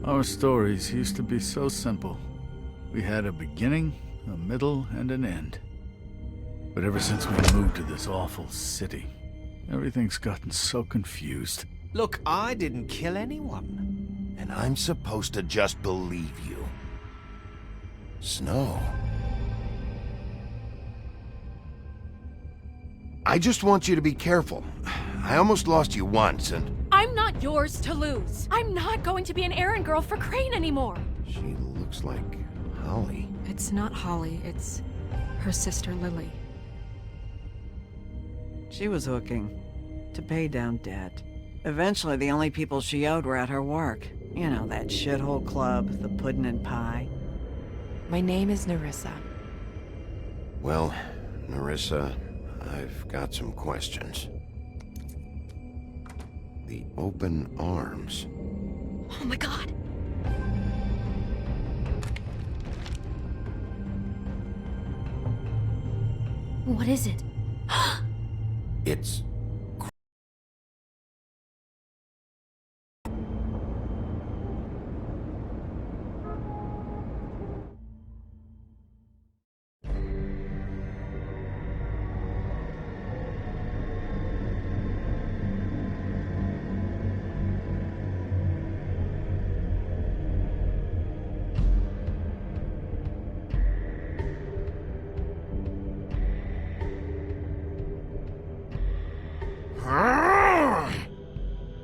Our stories used to be so simple. We had a beginning, a middle, and an end. But ever since we moved to this awful city, everything's gotten so confused. Look, I didn't kill anyone. And I'm supposed to just believe you. Snow. I just want you to be careful. I almost lost you once, and... I'm not yours to lose. I'm not going to be an errand girl for Crane anymore. She looks like Holly. It's not Holly, it's her sister Lily. She was hooking to pay down debt. Eventually, the only people she owed were at her work. You know, that shithole club, the Puddin' and Pie. My name is Nerissa. Well, Nerissa, I've got some questions. The open arms. Oh my god. What is it? It's...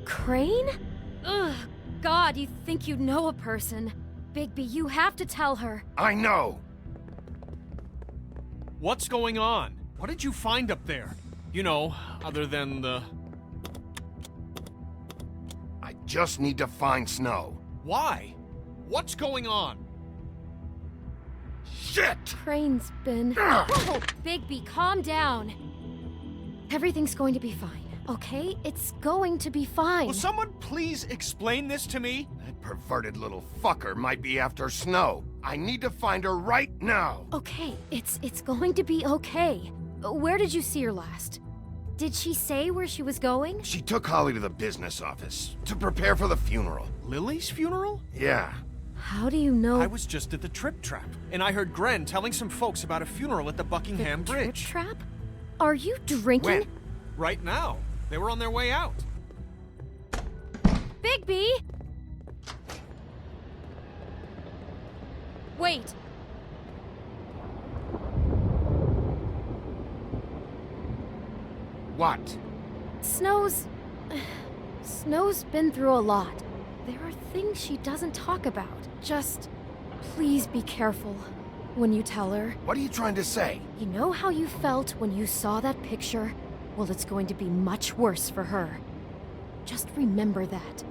Crane? Ugh, God, you think you know a person. Bigby, you have to tell her. I know! What's going on? What did you find up there? You know, other than the... I just need to find Snow. Why? What's going on? Shit! Crane's been... Whoa! Bigby, calm down. Everything's going to be fine, okay? It's going to be fine. Will someone please explain this to me? That perverted little fucker might be after Snow. I need to find her right now. Okay, it's going to be okay. Where did you see her last? Did she say where she was going? She took Holly to the business office to prepare for the funeral. Lily's funeral? Yeah. How do you know? I was just at the Trip Trap, and I heard Gren telling some folks about a funeral at the Buckingham the Bridge. Trip Trap? Are you drinking? When? Right now. They were on their way out. Bigby! Wait. What? Snow's been through a lot. There are things she doesn't talk about. Just, please be careful when you tell her. What are you trying to say? You know how you felt when you saw that picture? Well, it's going to be much worse for her. Just remember that.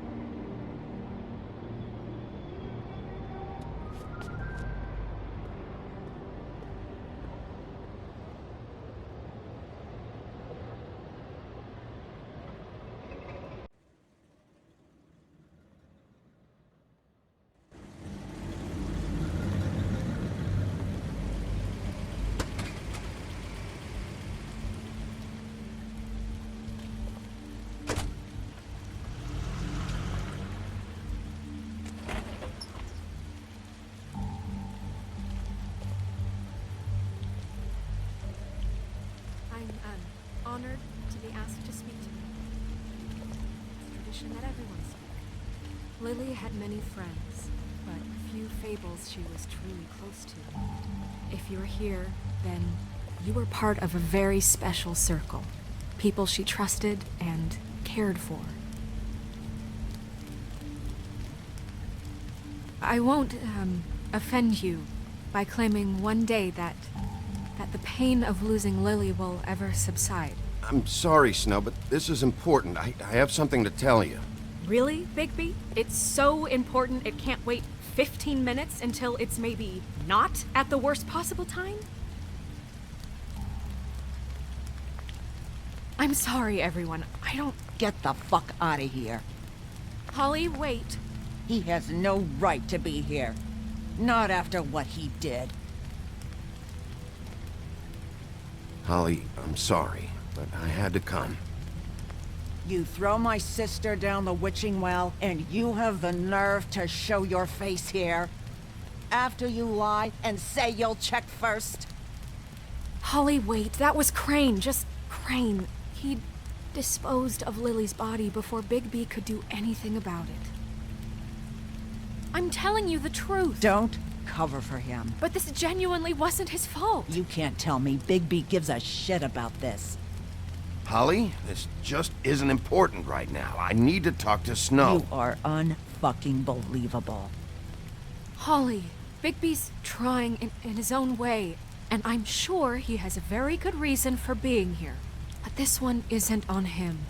supposition that everyone's sick. Lily had many friends, but few fables she was truly close to. If you're here, then you were part of a very special circle. People she trusted and cared for. I won't, offend you by claiming one day that the pain of losing Lily will ever subside. I'm sorry, Snow, but this is important. I have something to tell you. Really, Bigby? It's so important it can't wait 15 minutes until it's maybe not at the worst possible time? I'm sorry, everyone. I don't... Get the fuck out of here. Holly, wait. He has no right to be here. Not after what he did. Holly, I'm sorry, but I had to come. You throw my sister down the witching well, and you have the nerve to show your face here? After you lie and say you'll check first? Holly, wait. That was Crane. Just Crane. He'd disposed of Lily's body before Bigby could do anything about it. I'm telling you the truth. Don't cover for him. But this genuinely wasn't his fault. You can't tell me Bigby gives a shit about this. Holly, this just isn't important right now. I need to talk to Snow. You are unfucking believable. Holly, Bigby's trying in his own way, and I'm sure he has a very good reason for being here. But this one isn't on him.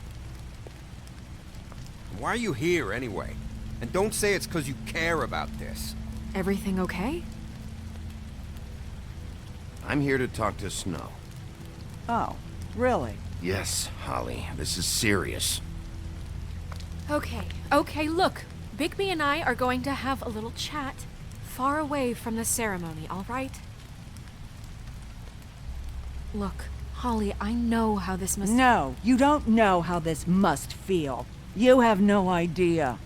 Why are you here, anyway? And don't say it's because you care about this. Everything okay? I'm here to talk to Snow. Oh, really? Yes, Holly, this is serious. Okay, look. Bigby and I are going to have a little chat far away from the ceremony, all right? Look, Holly, I know how this must... No, you don't know how this must feel. You have no idea.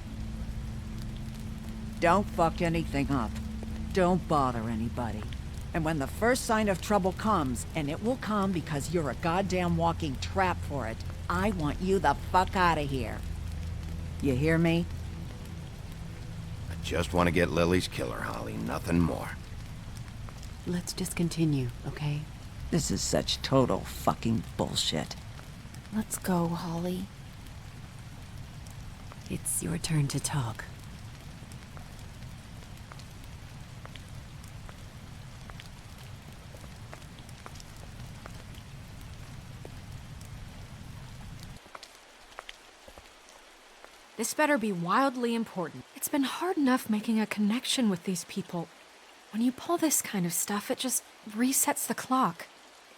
Don't fuck anything up. Don't bother anybody. And when the first sign of trouble comes, and it will come because you're a goddamn walking trap for it, I want you the fuck out of here. You hear me? I just want to get Lily's killer, Holly, nothing more. Let's just continue, okay? This is such total fucking bullshit. Let's go, Holly. It's your turn to talk. This better be wildly important. It's been hard enough making a connection with these people. When you pull this kind of stuff, it just resets the clock.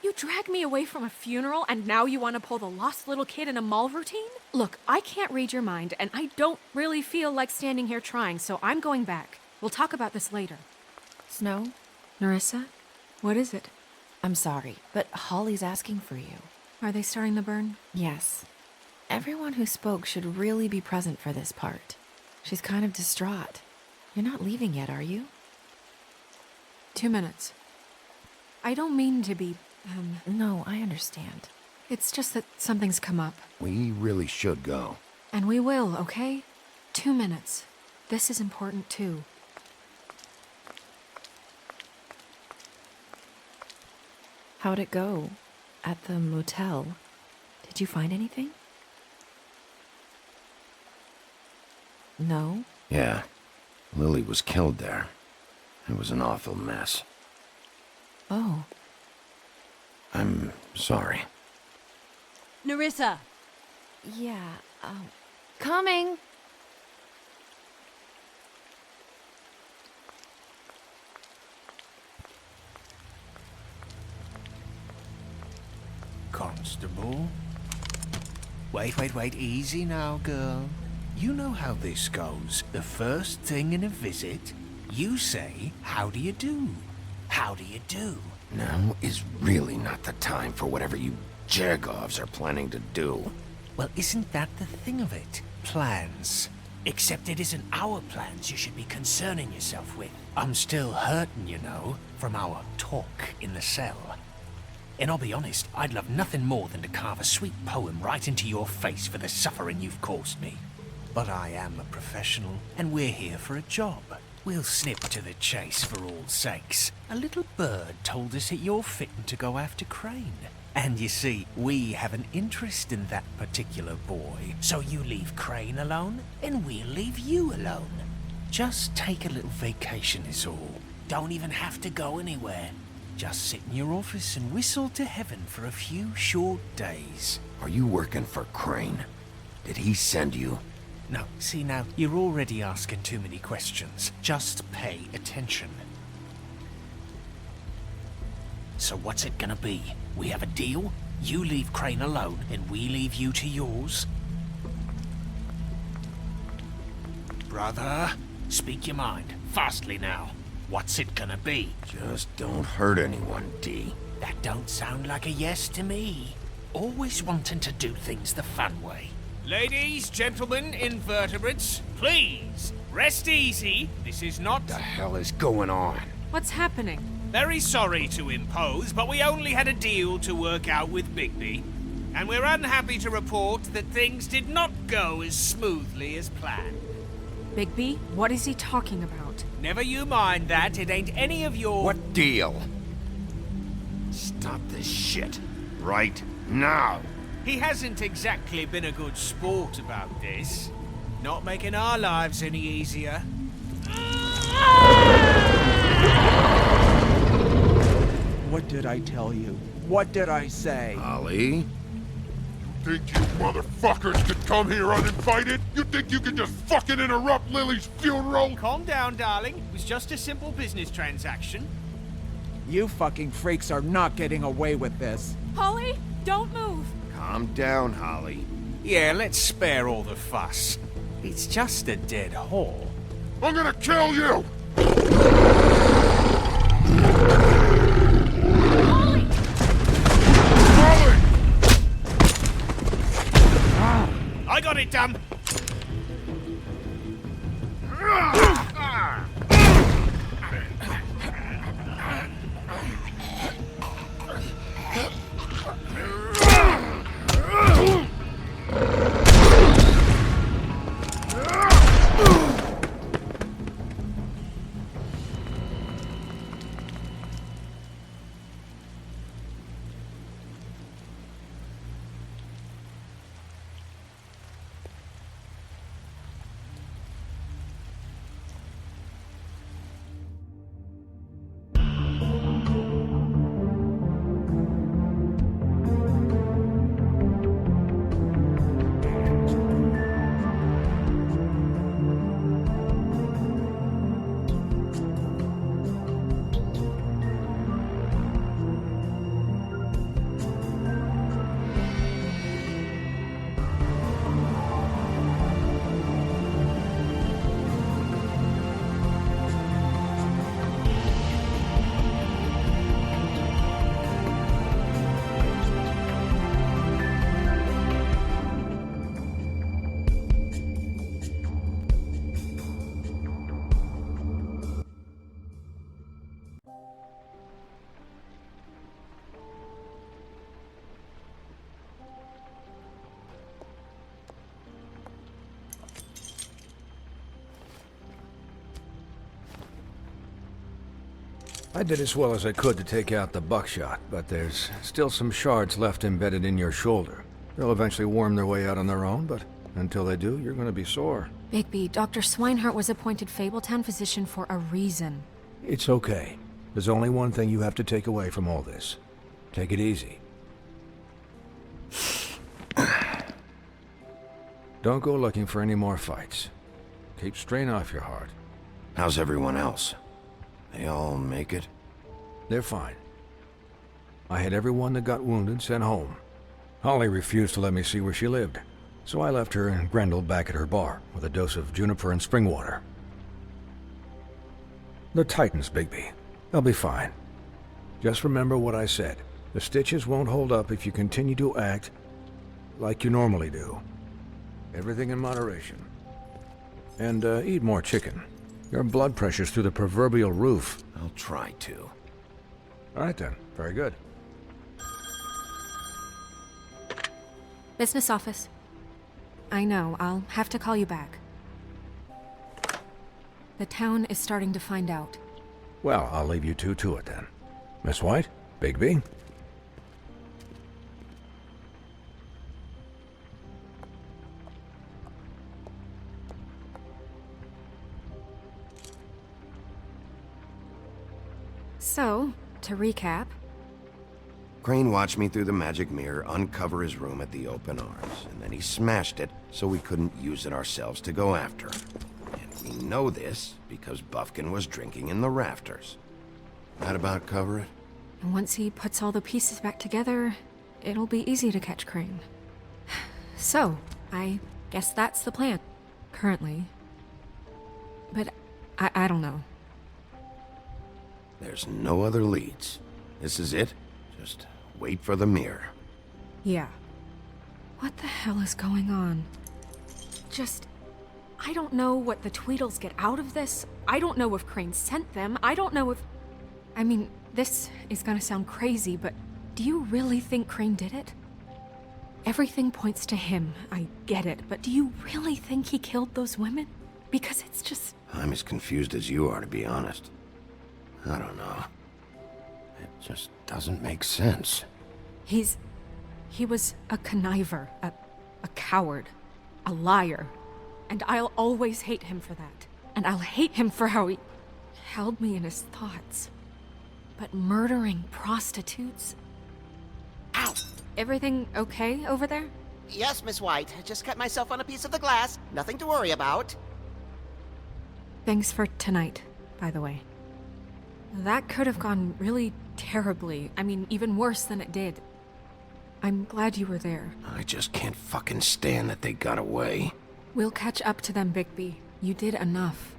You drag me away from a funeral, and now you want to pull the lost little kid in a mall routine? Look, I can't read your mind, and I don't really feel like standing here trying, so I'm going back. We'll talk about this later. Snow, Nerissa? What is it? I'm sorry, but Holly's asking for you. Are they starting the burn? Yes. Everyone who spoke should really be present for this part. She's kind of distraught. You're not leaving yet, are you? 2 minutes. I don't mean to be, No, I understand. It's just that something's come up. We really should go. And we will, okay? 2 minutes. This is important too. How'd it go? At the motel? Did you find anything? No? Yeah, Lily was killed there. It was an awful mess. Oh. I'm sorry. Nerissa! Yeah, coming! Constable? Wait, easy now, girl. You know how this goes. The first thing in a visit, you say, how do you do? How do you do? Now is really not the time for whatever you Jergovs are planning to do. Well, isn't that the thing of it? Plans. Except it isn't our plans you should be concerning yourself with. I'm still hurting, you know, from our talk in the cell. And I'll be honest, I'd love nothing more than to carve a sweet poem right into your face for the suffering you've caused me. But I am a professional, and we're here for a job. We'll snip to the chase for all sakes. A little bird told us that you're fitting to go after Crane. And you see, we have an interest in that particular boy. So you leave Crane alone, and we'll leave you alone. Just take a little vacation is all. Don't even have to go anywhere. Just sit in your office and whistle to heaven for a few short days. Are you working for Crane? Did he send you? No, see now, you're already asking too many questions. Just pay attention. So what's it gonna be? We have a deal? You leave Crane alone, and we leave you to yours? Brother, speak your mind. Fastly now. What's it gonna be? Just don't hurt anyone, D. That don't sound like a yes to me. Always wanting to do things the fun way. Ladies, gentlemen, invertebrates, please, rest easy. This is not... What the hell is going on? What's happening? Very sorry to impose, but we only had a deal to work out with Bigby. And we're unhappy to report that things did not go as smoothly as planned. Bigby, what is he talking about? Never you mind that, it ain't any of your... What deal? Stop this shit. Right now. He hasn't exactly been a good sport about this. Not making our lives any easier. What did I tell you? What did I say? Holly? Think you motherfuckers could come here uninvited? You think you could just fucking interrupt Lily's funeral? Calm down, darling. It was just a simple business transaction. You fucking freaks are not getting away with this. Holly, don't move! Calm down, Holly. Yeah, let's spare all the fuss. It's just a dead whore. I'm gonna kill you! Holly! Holly! I got it done. I did as well as I could to take out the buckshot, but there's still some shards left embedded in your shoulder. They'll eventually worm their way out on their own, but until they do, you're gonna be sore. Bigby, Dr. Swinehart was appointed Fabletown physician for a reason. It's okay. There's only one thing you have to take away from all this. Take it easy. Don't go looking for any more fights. Keep strain off your heart. How's everyone else? They all make it? They're fine. I had everyone that got wounded sent home. Holly refused to let me see where she lived, so I left her and Grendel back at her bar with a dose of juniper and spring water. They're Titans, Bigby. They'll be fine. Just remember what I said. The stitches won't hold up if you continue to act like you normally do. Everything in moderation. And eat more chicken. Your blood pressure's through the proverbial roof. I'll try to. All right then. Very good. Business office. I know. I'll have to call you back. The town is starting to find out. Well, I'll leave you two to it then. Miss White? Bigby? So, to recap, Crane watched me through the magic mirror uncover his room at the open arms, and then he smashed it so we couldn't use it ourselves to go after him. And we know this because Buffkin was drinking in the rafters. That about cover it? once he puts all the pieces back together, it'll be easy to catch Crane. So, I guess that's the plan, currently. But I don't know. There's no other leads. This is it. Just wait for the mirror. Yeah. What the hell is going on? I don't know what the Tweedles get out of this. I don't know if Crane sent them. I don't know if... I mean, this is gonna sound crazy, but do you really think Crane did it? Everything points to him, I get it, but do you really think he killed those women? Because it's just... I'm as confused as you are, to be honest. I don't know. It just doesn't make sense. He was a conniver, a coward, a liar. And I'll always hate him for that. And I'll hate him for how he held me in his thoughts. But murdering prostitutes? Ow! Everything okay over there? Yes, Miss White. I just cut myself on a piece of the glass. Nothing to worry about. Thanks for tonight, by the way. That could have gone really terribly. I mean, even worse than it did. I'm glad you were there. I just can't fucking stand that they got away. We'll catch up to them, Bigby. You did enough.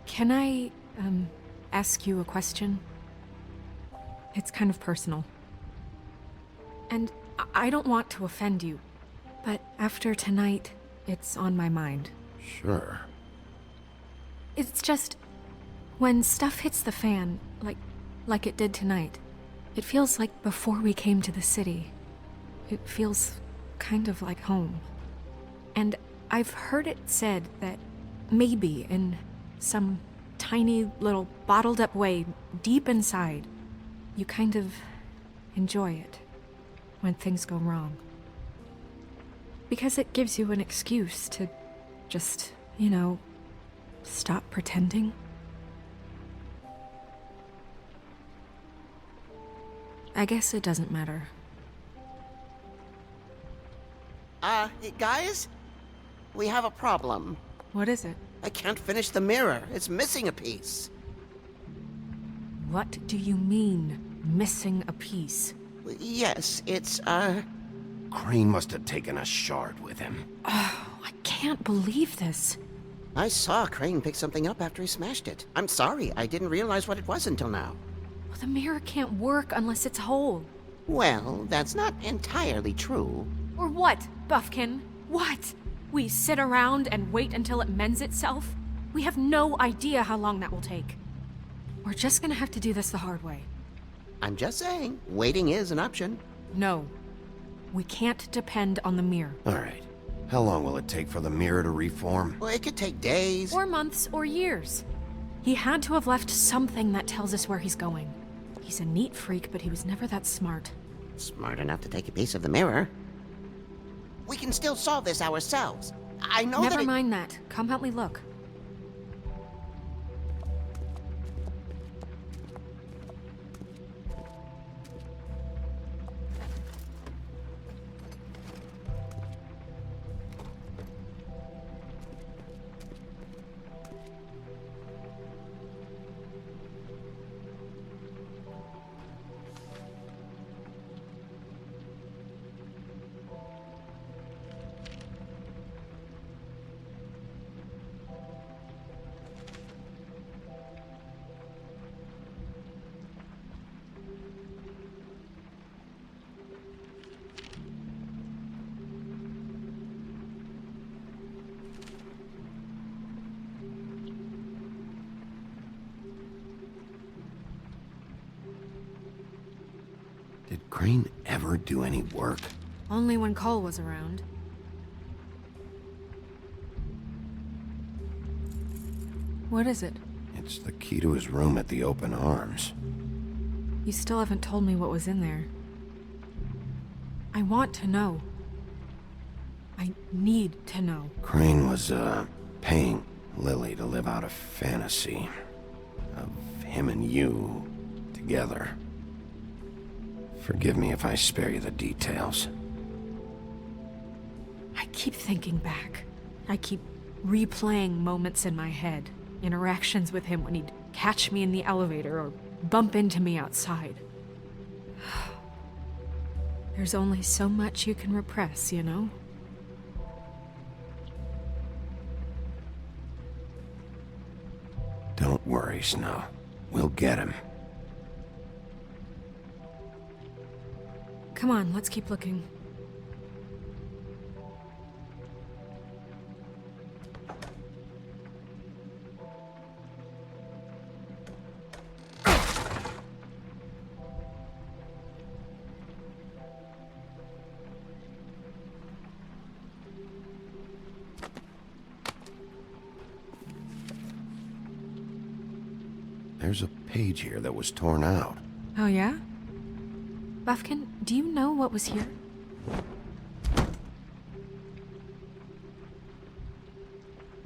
Can I, ask you a question? It's kind of personal. And I don't want to offend you, but after tonight, it's on my mind. Sure. It's just... when stuff hits the fan, like it did tonight, it feels like before we came to the city. It feels kind of like home. And I've heard it said that maybe in some tiny little bottled up way deep inside, you kind of enjoy it when things go wrong. Because it gives you an excuse to just, stop pretending. I guess it doesn't matter. Guys? We have a problem. What is it? I can't finish the mirror. It's missing a piece. What do you mean, missing a piece? Yes, it's, Crane must have taken a shard with him. Oh, I can't believe this. I saw Crane pick something up after he smashed it. I'm sorry, I didn't realize what it was until now. Well, the mirror can't work unless it's whole. Well, that's not entirely true. Or what, Buffkin? What? We sit around and wait until it mends itself? We have no idea how long that will take. We're just gonna have to do this the hard way. I'm just saying, waiting is an option. No. We can't depend on the mirror. All right. How long will it take for the mirror to reform? Well, it could take days. Or months, or years. He had to have left something that tells us where he's going. He's a neat freak, but he was never that smart. Smart enough to take a piece of the mirror. We can still solve this ourselves. I know Never mind that. Come help me look. Did Crane ever do any work? Only when Cole was around. What is it? It's the key to his room at the Open Arms. You still haven't told me what was in there. I want to know. I need to know. Crane was, paying Lily to live out a fantasy of him and you together. Forgive me if I spare you the details. I keep thinking back. I keep replaying moments in my head. Interactions with him when he'd catch me in the elevator or bump into me outside. There's only so much you can repress, you know? Don't worry, Snow. We'll get him. Come on, let's keep looking. There's a page here that was torn out. Oh yeah? Buffkin, do you know what was here?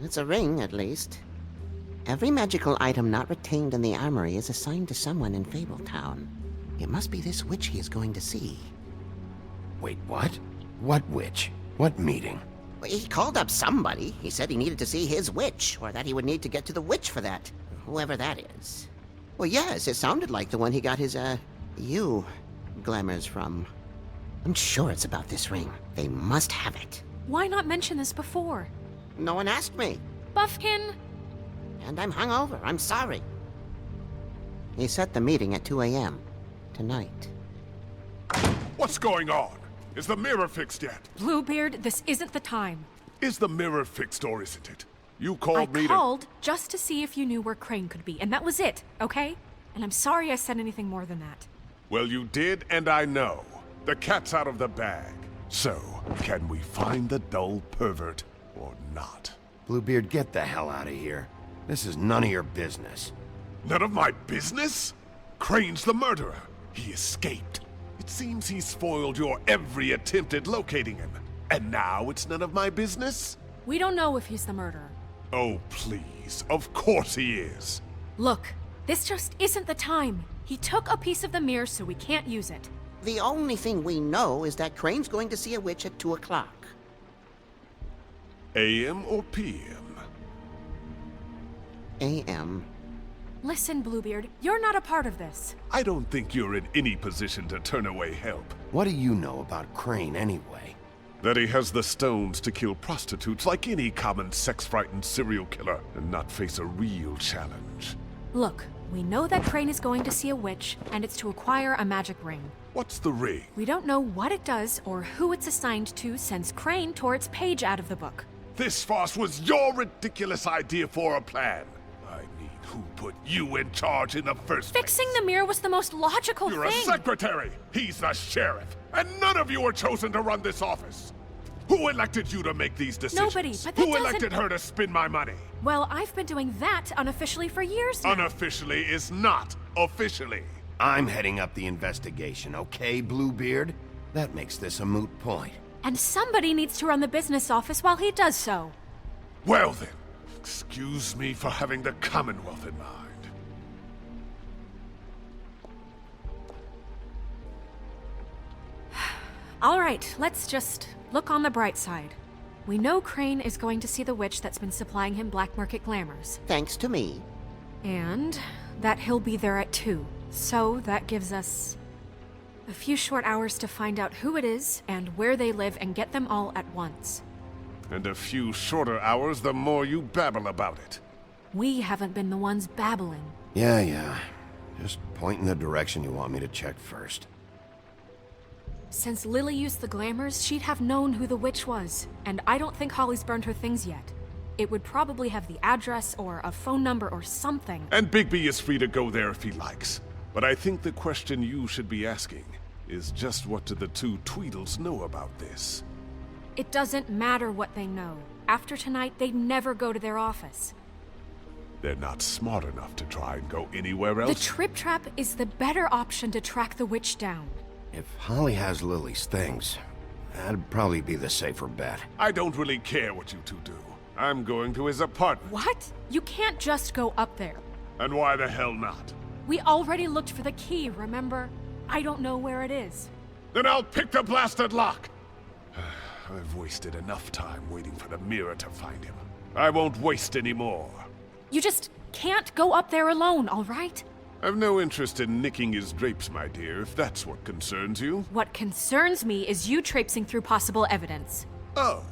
It's a ring, at least. Every magical item not retained in the armory is assigned to someone in Fabletown. It must be this witch he is going to see. Wait, what? What witch? What meeting? He called up somebody. He said he needed to see his witch, or that he would need to get to the witch for that. Whoever that is. Well, yes, it sounded like the one he got his, glamours from. I'm sure it's about this ring. They must have it. Why not mention this before? No one asked me. Buffkin! And I'm hungover. I'm sorry. He set the meeting at 2 a.m. tonight. What's going on? Is the mirror fixed yet? Bluebeard, this isn't the time. Is the mirror fixed or isn't it? You called me I called just to see if you knew where Crane could be, and that was it, okay? And I'm sorry I said anything more than that. Well, you did, and I know. The cat's out of the bag. So, can we find the dull pervert or not? Bluebeard, get the hell out of here. This is none of your business. None of my business? Crane's the murderer. He escaped. It seems he spoiled your every attempt at locating him. And now it's none of my business? We don't know if he's the murderer. Oh, please. Of course he is. Look, this just isn't the time. He took a piece of the mirror, so we can't use it. The only thing we know is that Crane's going to see a witch at 2 o'clock. AM or PM? AM. Listen, Bluebeard, you're not a part of this. I don't think you're in any position to turn away help. What do you know about Crane, anyway? That he has the stones to kill prostitutes like any common sex-frightened serial killer and not face a real challenge. Look, we know that Crane is going to see a witch, and it's to acquire a magic ring. What's the ring? We don't know what it does or who it's assigned to since Crane tore its page out of the book. This farce was your ridiculous idea for a plan. I mean, who put you in charge in the first place? Fixing the mirror was the most logical You're thing. a secretary! He's the sheriff! And none of you were chosen to run this office! Who elected you to make these decisions? Nobody, but that Who doesn't... elected her to spend my money? Well, I've been doing that unofficially for years now. Unofficially is not officially. I'm heading up the investigation, okay, Bluebeard? That makes this a moot point. And somebody needs to run the business office while he does so. Well then, excuse me for having the Commonwealth in mind. All right, let's just look on the bright side. We know Crane is going to see the witch that's been supplying him black market glamours. Thanks to me. And that he'll be there at 2. So that gives us a few short hours to find out who it is and where they live and get them all at once. And a few shorter hours the more you babble about it. We haven't been the ones babbling. Yeah. Just point in the direction you want me to check first. Since Lily used the glamours, she'd have known who the witch was, and I don't think Holly's burned her things yet. It would probably have the address or a phone number or something. And Bigby is free to go there if he likes. But I think the question you should be asking is just what do the two Tweedles know about this? It doesn't matter what they know. After tonight, they'd never go to their office. They're not smart enough to try and go anywhere else? The Trip Trap is the better option to track the witch down. If Holly has Lily's things, that'd probably be the safer bet. I don't really care what you two do. I'm going to his apartment. What? You can't just go up there. And why the hell not? We already looked for the key, remember? I don't know where it is. Then I'll pick the blasted lock! I've wasted enough time waiting for the mirror to find him. I won't waste any more. You just can't go up there alone, all right? I've no interest in nicking his drapes, my dear, if that's what concerns you. What concerns me is you traipsing through possible evidence. Oh,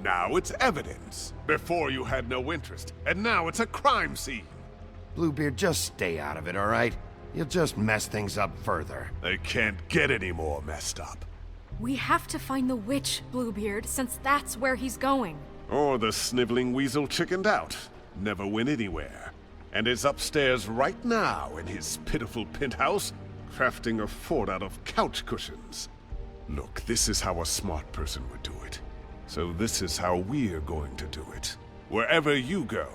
now it's evidence. Before you had no interest, and now it's a crime scene. Bluebeard, just stay out of it, all right? You'll just mess things up further. They can't get any more messed up. We have to find the witch, Bluebeard, since that's where he's going. Or the sniveling weasel chickened out. Never went anywhere. And is upstairs right now in his pitiful penthouse, crafting a fort out of couch cushions. Look, this is how a smart person would do it. So this is how we're going to do it. Wherever you go,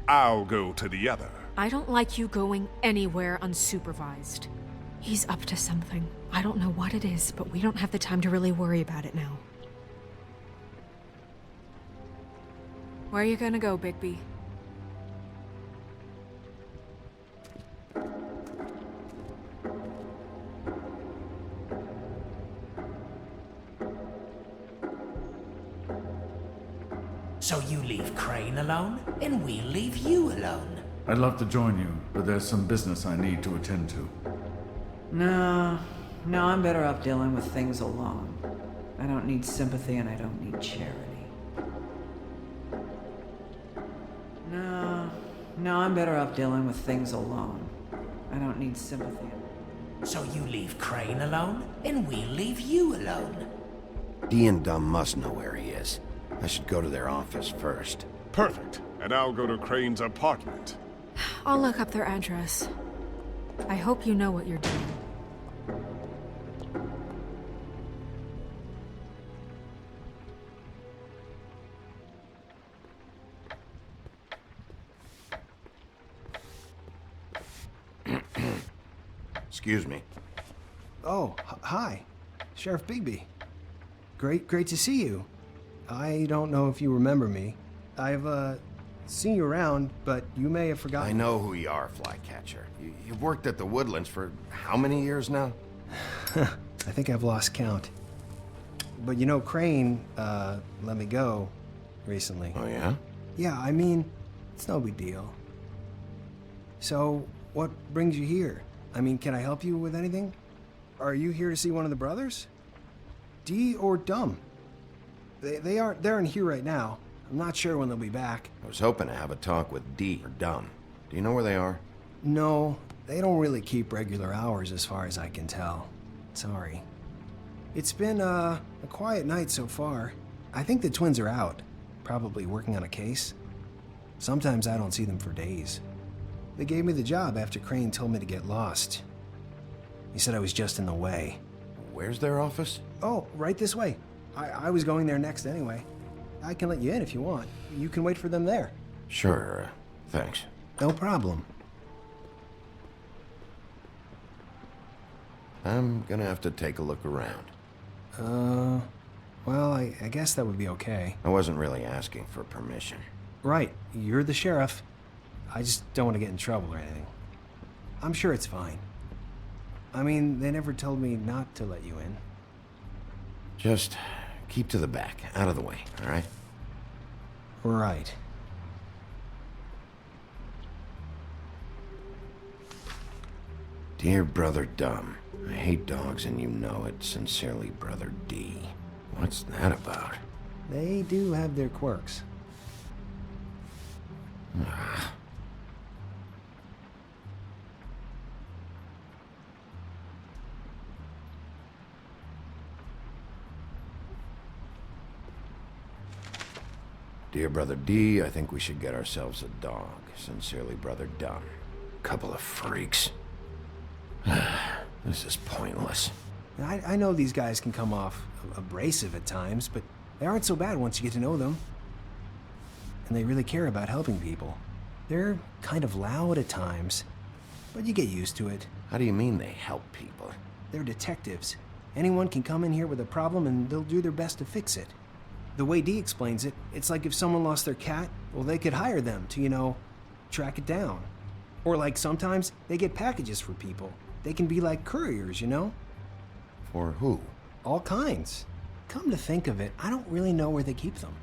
I'll go to the other. I don't like you going anywhere unsupervised. He's up to something. I don't know what it is, but we don't have the time to really worry about it now. Where are you gonna go, Bigby? So you leave Crane alone, and we'll leave you alone. I'd love to join you, but there's some business I need to attend to. No, I'm better off dealing with things alone. I don't need sympathy and I don't need charity. No, I'm better off dealing with things alone. I don't need sympathy. So you leave Crane alone, and we'll leave you alone. Dee and Dumb must know where he is. I should go to their office first. Perfect. And I'll go to Crane's apartment. I'll look up their address. I hope you know what you're doing. Excuse me. Oh, hi. Sheriff Bigby. Great to see you. I don't know if you remember me. I've, seen you around, but you may have forgotten. I know who you are, Flycatcher. You've worked at the Woodlands for how many years now? I think I've lost count. But you know, Crane, let me go recently. Oh, yeah? Yeah, I mean, it's no big deal. So, what brings you here? I mean, can I help you with anything? Are you here to see one of the brothers? Dee or Dumb? They're in here right now. I'm not sure when they'll be back. I was hoping to have a talk with Dee or Dumb. Do you know where they are? No, they don't really keep regular hours as far as I can tell. Sorry. It's been, a quiet night so far. I think the twins are out, probably working on a case. Sometimes I don't see them for days. They gave me the job after Crane told me to get lost. He said I was just in the way. Where's their office? Oh, right this way. I was going there next anyway. I can let you in if you want. You can wait for them there. Sure, thanks. No problem. I'm gonna have to take a look around. Well, I guess that would be okay. I wasn't really asking for permission. Right, you're the sheriff. I just don't want to get in trouble or anything. I'm sure it's fine. I mean, they never told me not to let you in. Just keep to the back, out of the way, all right? Right. Dear Brother Dumb, I hate dogs and you know it. Sincerely, Brother D. What's that about? They do have their quirks. Dear Brother D, I think we should get ourselves a dog. Sincerely, Brother Dumb. Couple of freaks. This is pointless. I know these guys can come off abrasive at times, but they aren't so bad once you get to know them. And they really care about helping people. They're kind of loud at times, but you get used to it. How do you mean they help people? They're detectives. Anyone can come in here with a problem and they'll do their best to fix it. The way Dee explains it, it's like if someone lost their cat, well, they could hire them to, track it down. Or like sometimes they get packages for people. They can be like couriers, For who? All kinds. Come to think of it, I don't really know where they keep them.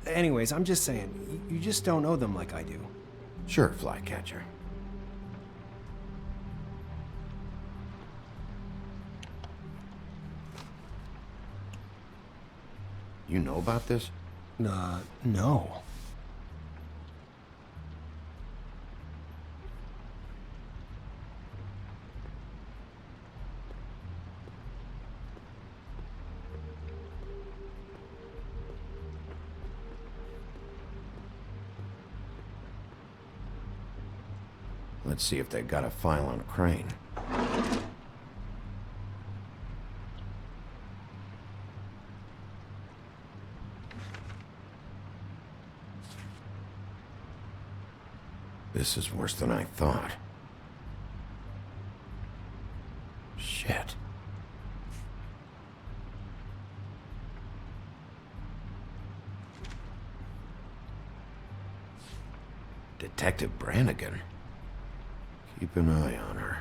Anyways, I'm just saying, you just don't know them like I do. Sure, Flycatcher. You know about this? No. Let's see if they got a file on Crane. This is worse than I thought. Shit. Detective Brannigan. Keep an eye on her.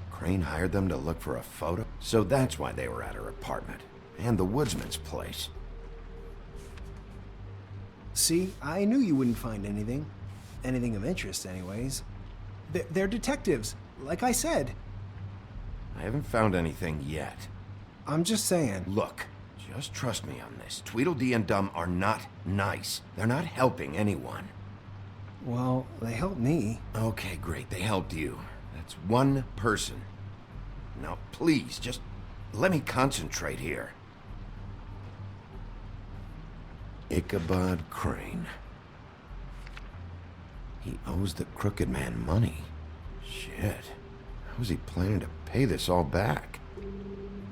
Crane hired them to look for a photo? So that's why they were at her apartment. And the woodsman's place. See, I knew you wouldn't find anything. Anything of interest, anyways. They're detectives, like I said. I haven't found anything yet. I'm just saying. Look, just trust me on this. Tweedledee and Dum are not nice. They're not helping anyone. Well, they helped me. Okay, great. They helped you. That's one person. Now, please, just let me concentrate here. Ichabod Crane. He owes the crooked man money. Shit. How is he planning to pay this all back?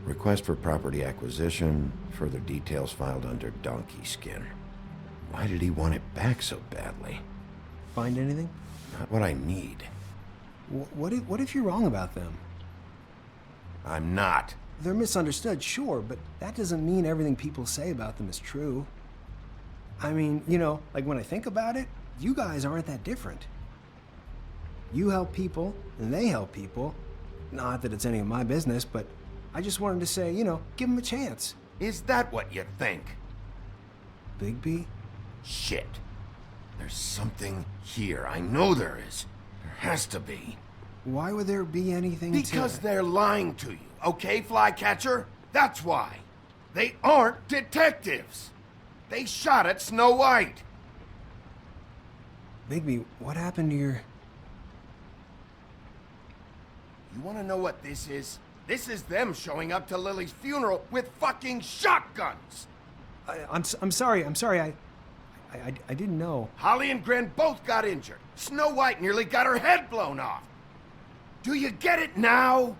Request for property acquisition. Further details filed under donkey skin. Why did he want it back so badly? Find anything? Not what I need. What if you're wrong about them? I'm not. They're misunderstood, sure, but that doesn't mean everything people say about them is true. I mean, like when I think about it, you guys aren't that different. You help people, and they help people. Not that it's any of my business, but I just wanted to say, give them a chance. Is that what you think? Bigby? Shit. There's something here. I know there is. There has to be. Why would there be anything Because they're lying to you, okay, Flycatcher? That's why. They aren't detectives. They shot at Snow White. Bigby, what happened to your... You want to know what this is? This is them showing up to Lily's funeral with fucking shotguns! I'm sorry. I didn't know. Holly and Gren both got injured. Snow White nearly got her head blown off. Do you get it now?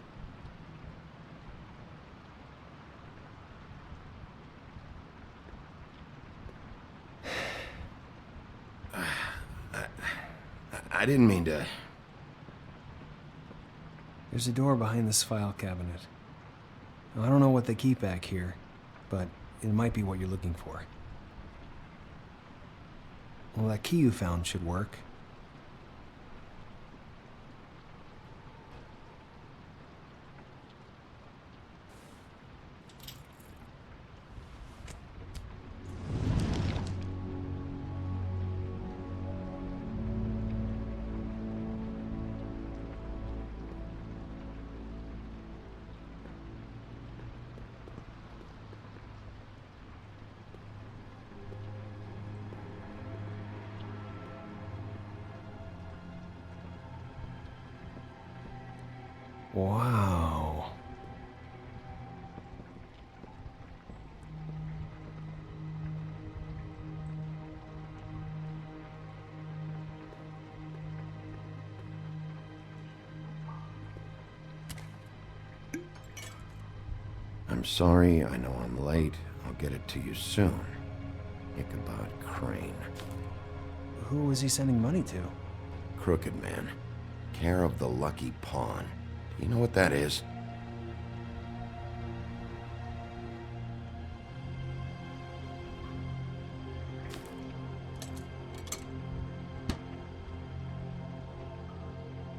I didn't mean to... There's a door behind this file cabinet. Now, I don't know what they keep back here, but it might be what you're looking for. Well, that key you found should work. Wow. I'm sorry, I know I'm late. I'll get it to you soon. Ichabod Crane. Who was he sending money to? Crooked Man. Care of the Lucky Pawn. Do you know what that is?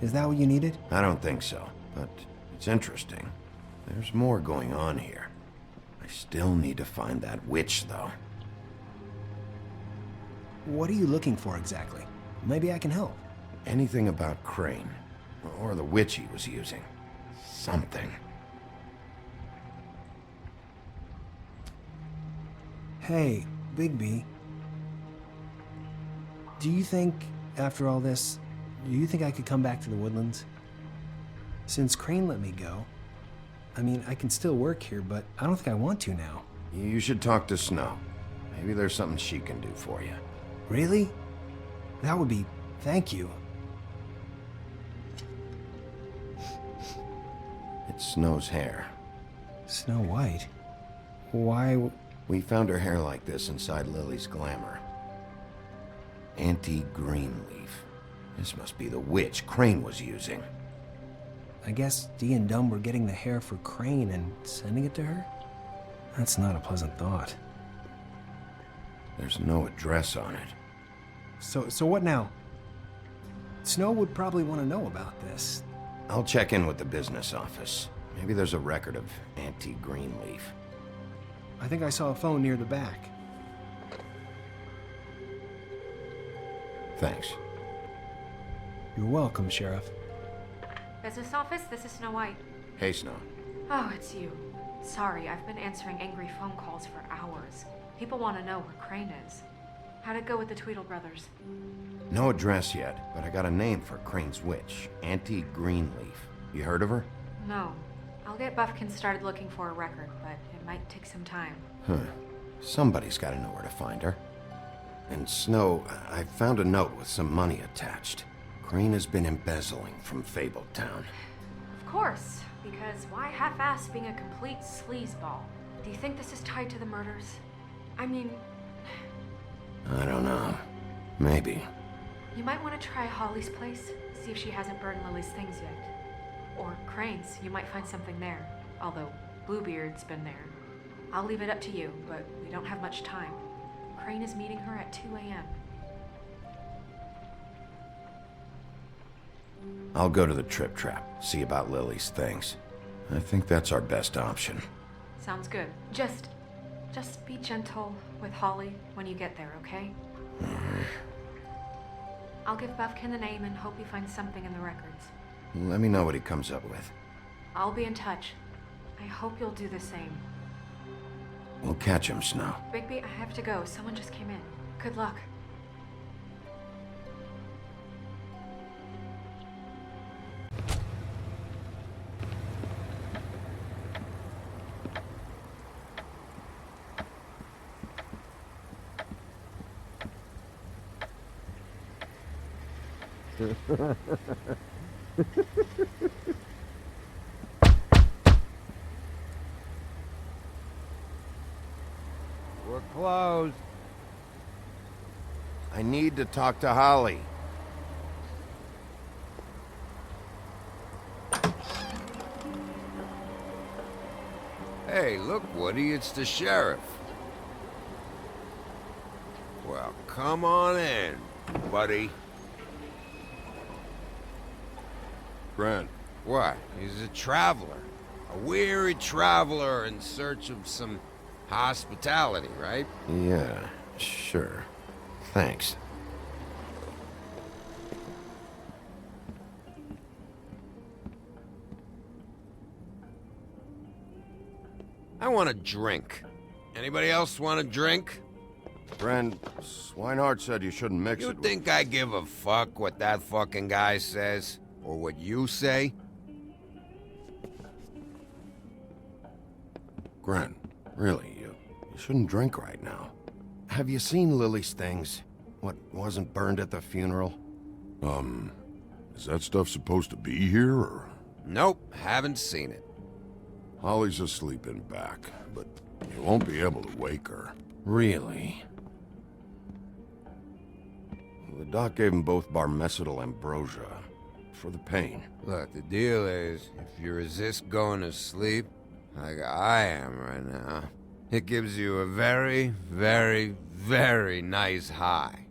Is that what you needed? I don't think so, but it's interesting. There's more going on here. I still need to find that witch, though. What are you looking for exactly? Maybe I can help. Anything about Crane, or the witch he was using. Something. Hey, Bigby. Do you think, after all this, do you think I could come back to the Woodlands? Since Crane let me go, I mean, I can still work here, but I don't think I want to now. You should talk to Snow. Maybe there's something she can do for you. Really? That would be... thank you. It's Snow's hair. Snow White? Why... We found her hair like this inside Lily's glamour. Anti-Greenleaf. This must be the witch Crane was using. I guess Dee and Dumb were getting the hair for Crane and sending it to her? That's not a pleasant thought. There's no address on it. So what now? Snow would probably want to know about this. I'll check in with the business office. Maybe there's a record of Anti-Greenleaf. I think I saw a phone near the back. Thanks. You're welcome, Sheriff. Business office, this is Snow White. Hey, Snow. Oh, it's you. Sorry, I've been answering angry phone calls for hours. People want to know where Crane is. How'd it go with the Tweedle brothers? No address yet, but I got a name for Crane's witch. Anti-Greenleaf. You heard of her? No. I'll get Buffkin started looking for a record, but it might take some time. Huh. Somebody's got to know where to find her. And Snow, I found a note with some money attached. Crane has been embezzling from Fabletown. Of course, because why half-ass being a complete sleazeball? Do you think this is tied to the murders? I mean... I don't know. Maybe. You might want to try Holly's place, see if she hasn't burned Lily's things yet. Or Crane's, you might find something there. Although, Bluebeard's been there. I'll leave it up to you, but we don't have much time. Crane is meeting her at 2 a.m. I'll go to the Trip Trap, see about Lily's things. I think that's our best option. Sounds good. Just be gentle with Holly when you get there, okay? I'll give Buffkin the name and hope he finds something in the records. Let me know what he comes up with. I'll be in touch. I hope you'll do the same. We'll catch him, Snow. Bigby, I have to go. Someone just came in. Good luck. We're closed. I need to talk to Holly. Hey, look, Woody, it's the sheriff. Well, come on in, buddy. Grant. What? He's a traveler. A weary traveler in search of some hospitality, right? Yeah, sure. Thanks. I want a drink. Anybody else want a drink? Friend, Swinehart said you shouldn't mix You it think I give a fuck what that fucking guy says? Or what you say? Gren, really, you shouldn't drink right now. Have you seen Lily's things? What wasn't burned at the funeral? Is that stuff supposed to be here, or...? Nope, haven't seen it. Holly's asleep in back, but you won't be able to wake her. Really? The doc gave them both barmecidal ambrosia for the pain. Look, the deal is, if you resist going to sleep, like I am right now, it gives you a very, very, very nice high.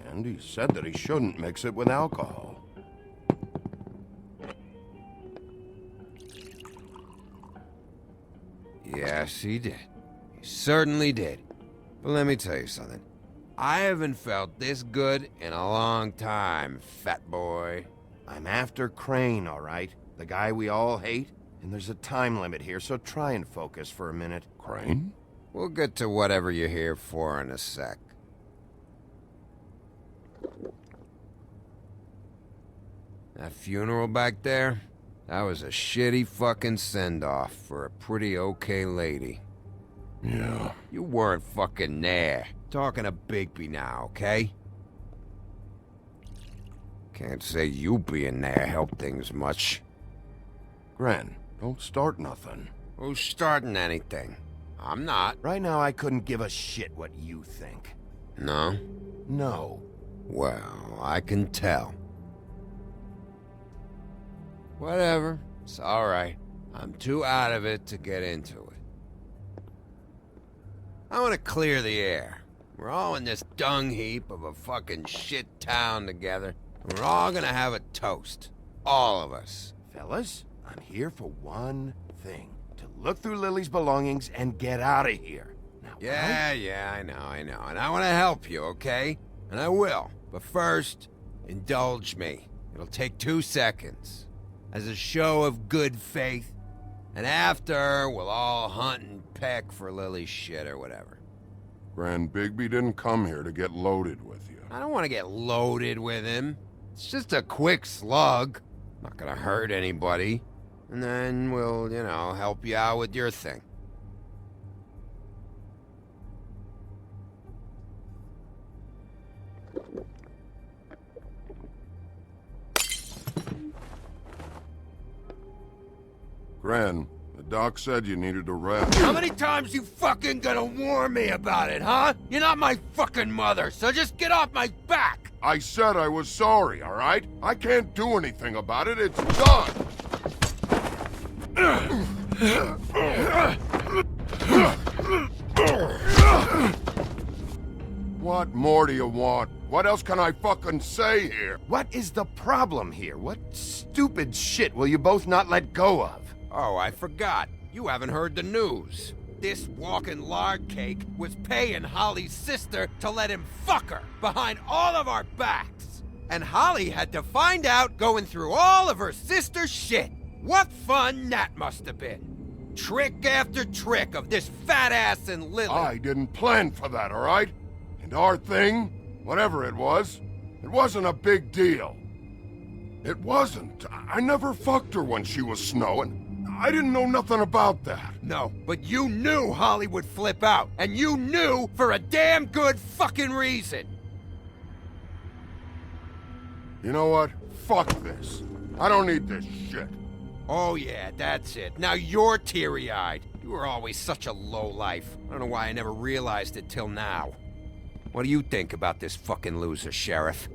And he said that he shouldn't mix it with alcohol. Yes, he did. He certainly did. But let me tell you something. I haven't felt this good in a long time, fat boy. I'm after Crane, all right? The guy we all hate? And there's a time limit here, so try and focus for a minute. Crane? We'll get to whatever you're here for in a sec. That funeral back there? That was a shitty fucking send-off for a pretty okay lady. Yeah. You weren't fucking there. Talking to Bigby now, okay? Can't say you being there helped things much. Gren, don't start nothing. Who's starting anything? I'm not. Right now, I couldn't give a shit what you think. No? No. Well, I can tell. Whatever. It's alright. I'm too out of it to get into it. I want to clear the air. We're all in this dung heap of a fucking shit town together. And we're all gonna have a toast. All of us. Fellas, I'm here for one thing. To look through Lily's belongings and get out of here. Now, Yeah, I know. And I want to help you, okay? And I will. But first, indulge me. It'll take 2 seconds. As a show of good faith. And after, we'll all hunt and peck for Lily's shit or whatever. Grand Bigby didn't come here to get loaded with you. I don't want to get loaded with him. It's just a quick slug. Not gonna hurt anybody. And then we'll, help you out with your thing. Gran, the doc said you needed a rest. How many times you fucking gonna warn me about it, huh? You're not my fucking mother, so just get off my back! I said I was sorry, all right? I can't do anything about it. It's done! What more do you want? What else can I fucking say here? What is the problem here? What stupid shit will you both not let go of? Oh, I forgot. You haven't heard the news. This walking lard cake was paying Holly's sister to let him fuck her behind all of our backs. And Holly had to find out going through all of her sister's shit. What fun that must have been. Trick after trick of this fat ass and Lily. I didn't plan for that, all right? And our thing, whatever it wasn't a big deal. It wasn't. I never fucked her when she was snowing. I didn't know nothing about that. No, but you knew Holly would flip out. And you knew for a damn good fucking reason. You know what? Fuck this. I don't need this shit. Oh yeah, that's it. Now you're teary-eyed. You were always such a lowlife. I don't know why I never realized it till now. What do you think about this fucking loser, Sheriff?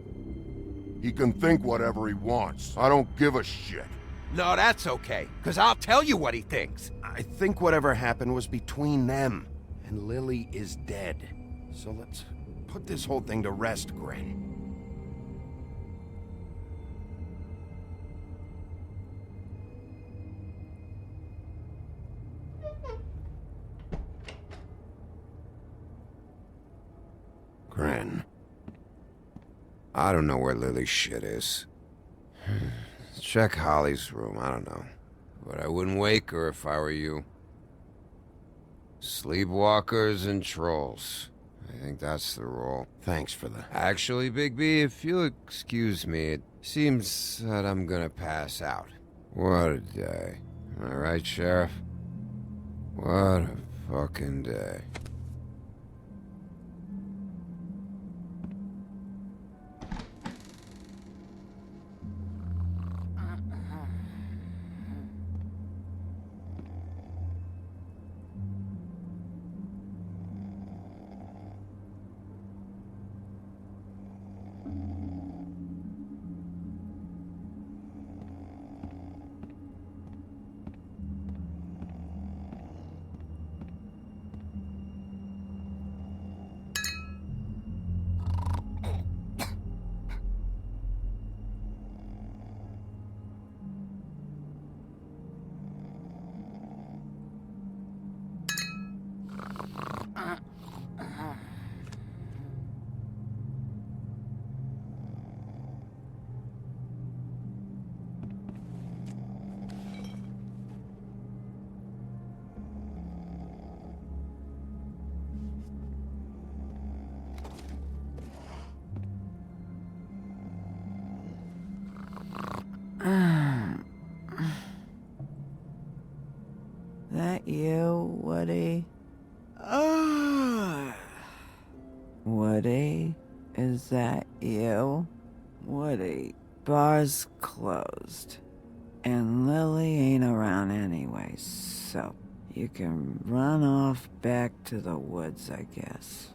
He can think whatever he wants. I don't give a shit. No, that's okay, because I'll tell you what he thinks. I think whatever happened was between them, and Lily is dead. So let's put this whole thing to rest, Gren. Gren. I don't know where Lily's shit is. Check Holly's room, I don't know. But I wouldn't wake her if I were you. Sleepwalkers and trolls. I think that's the rule. Thanks for that. Actually, Bigby, if you'll excuse me, it seems that I'm gonna pass out. What a day. Am I right, Sheriff? What a fucking day. That you, Woody? Woody? Is that you? Woody, bar's closed. And Lily ain't around anyway, so you can run off back to the woods, I guess.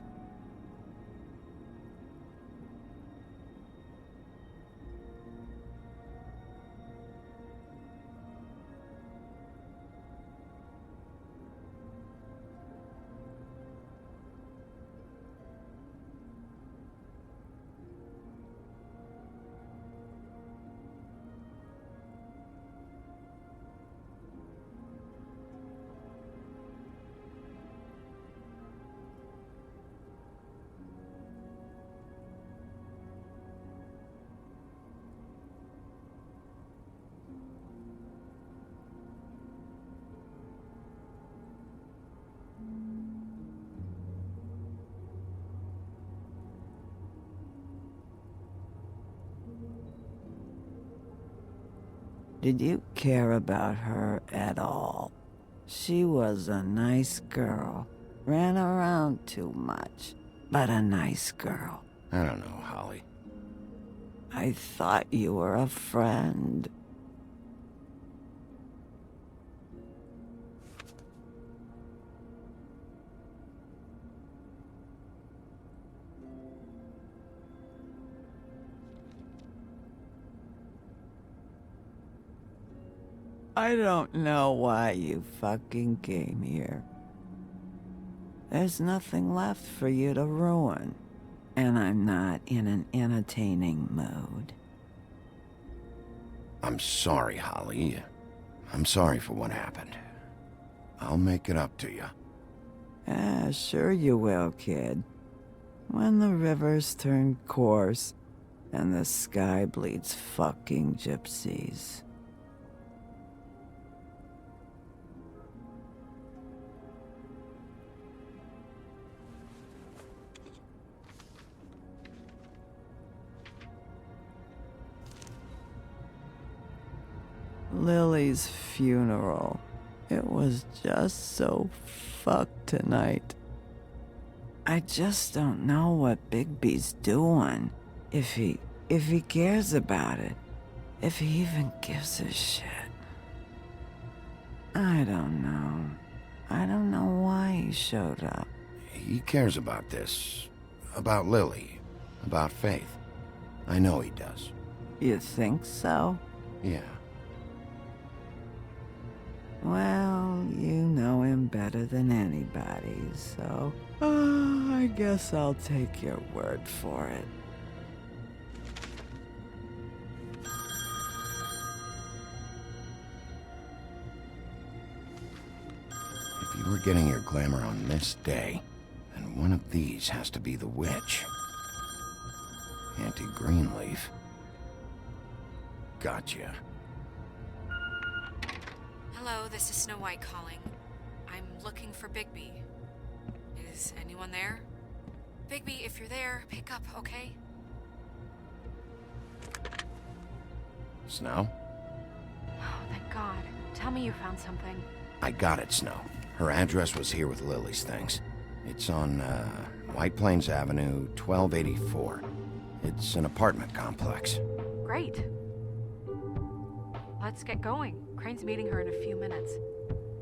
Did you care about her at all? She was a nice girl. Ran around too much, but a nice girl. I don't know, Holly. I thought you were a friend. I don't know why you fucking came here. There's nothing left for you to ruin, and I'm not in an entertaining mood. I'm sorry, Holly. I'm sorry for what happened. I'll make it up to you. Sure you will, kid. When the rivers turn coarse, and the sky bleeds fucking gypsies. Lily's funeral. It was just so fucked tonight. I just don't know what Bigby's doing. If he cares about it. If he even gives a shit. I don't know. I don't know why he showed up. He cares about this. About Lily. About Faith. I know he does. You think so? Yeah. Well, you know him better than anybody, so I guess I'll take your word for it. If you were getting your glamour on this day, then one of these has to be the witch. Auntie Greenleaf. Gotcha. Hello, this is Snow White calling. I'm looking for Bigby. Is anyone there? Bigby, if you're there, pick up, okay? Snow? Oh, thank God. Tell me you found something. I got it, Snow. Her address was here with Lily's things. It's on, White Plains Avenue, 1284. It's an apartment complex. Great. Let's get going. Crane's meeting her in a few minutes.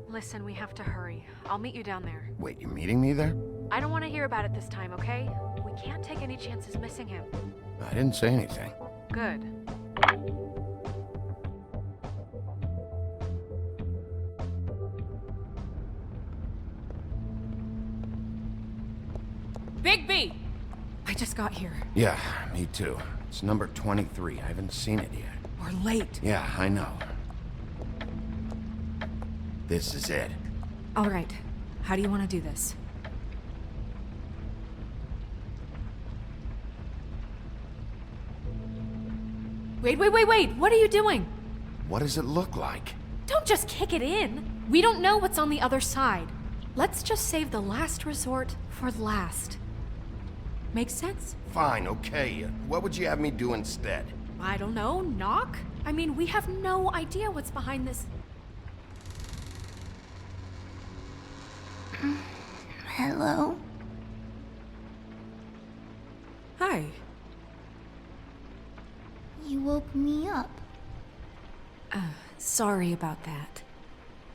Listen, we have to hurry. I'll meet you down there. Wait, you're meeting me there? I don't want to hear about it this time, okay? We can't take any chances missing him. I didn't say anything. Good. Bigby! I just got here. Yeah, me too. It's number 23. I haven't seen it yet. We're late. Yeah, I know. This is it. All right. How do you want to do this? Wait. What are you doing? What does it look like? Don't just kick it in. We don't know what's on the other side. Let's just save the last resort for last. Make sense? Fine, okay. What would you have me do instead? I don't know. Knock? I mean, we have no idea what's behind this. Hello? Hi. You woke me up. Sorry about that.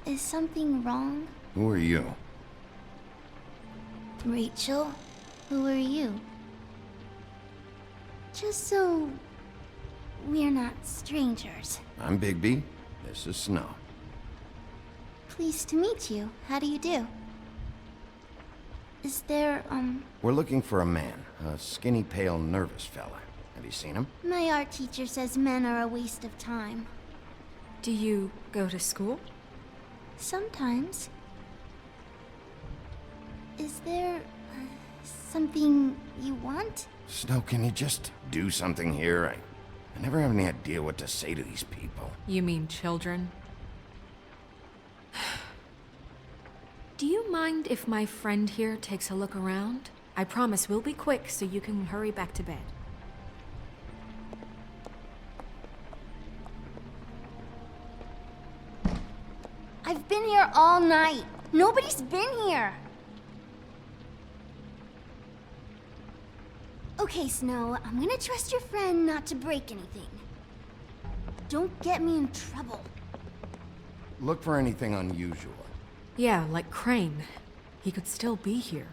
Is something wrong? Who are you? Rachel? Who are you? Just so we're not strangers. I'm Bigby. This is Snow. Pleased to meet you. How do you do? Is there, We're looking for a man. A skinny, pale, nervous fella. Have you seen him? My art teacher says men are a waste of time. Do you go to school? Sometimes. Is there something you want? Snow, can you just do something here? I never have any idea what to say to these people. You mean children? Do you mind if my friend here takes a look around? I promise we'll be quick so you can hurry back to bed. I've been here all night. Nobody's been here. Okay, Snow, I'm gonna trust your friend not to break anything. Don't get me in trouble. Look for anything unusual. Yeah, like Crane. He could still be here.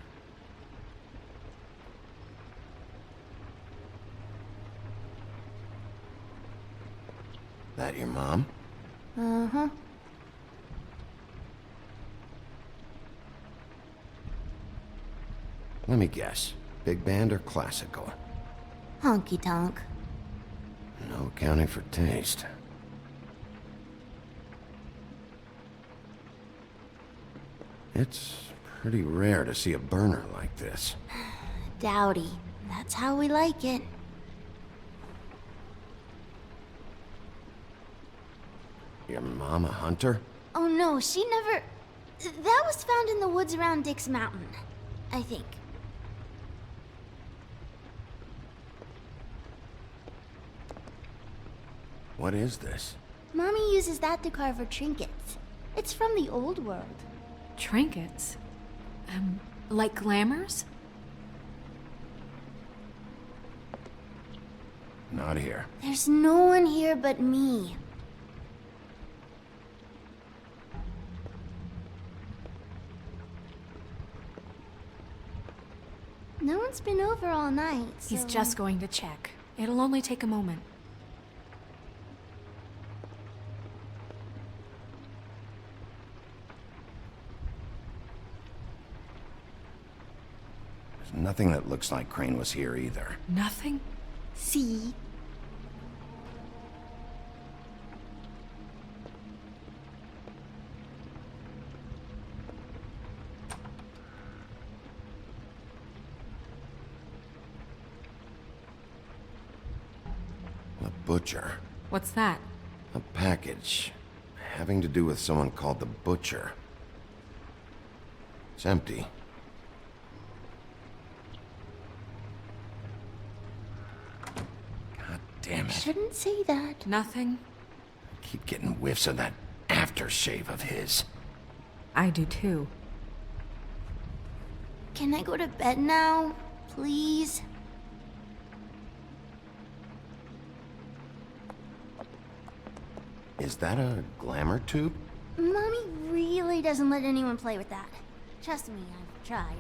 That your mom? Uh-huh. Let me guess. Big band or classical? Honky tonk. No accounting for taste. It's pretty rare to see a burner like this. Dowdy. That's how we like it. Your mom a hunter? Oh no, she never... That was found in the woods around Dick's Mountain, I think. What is this? Mommy uses that to carve her trinkets. It's from the old world. Trinkets? Like glamours? Not here. There's no one here but me. No one's been over all night, so... He's just going to check. It'll only take a moment. There's nothing that looks like Crane was here either. Nothing? See? A butcher. What's that? A package. Having to do with someone called the Butcher. It's empty. God damn it. Shouldn't say that. Nothing? I keep getting whiffs of that aftertaste. aftershave of his. I do too. Can I go to bed now? Please? Is that a glamour tube? Mommy really doesn't let anyone play with that. Trust me, I've tried.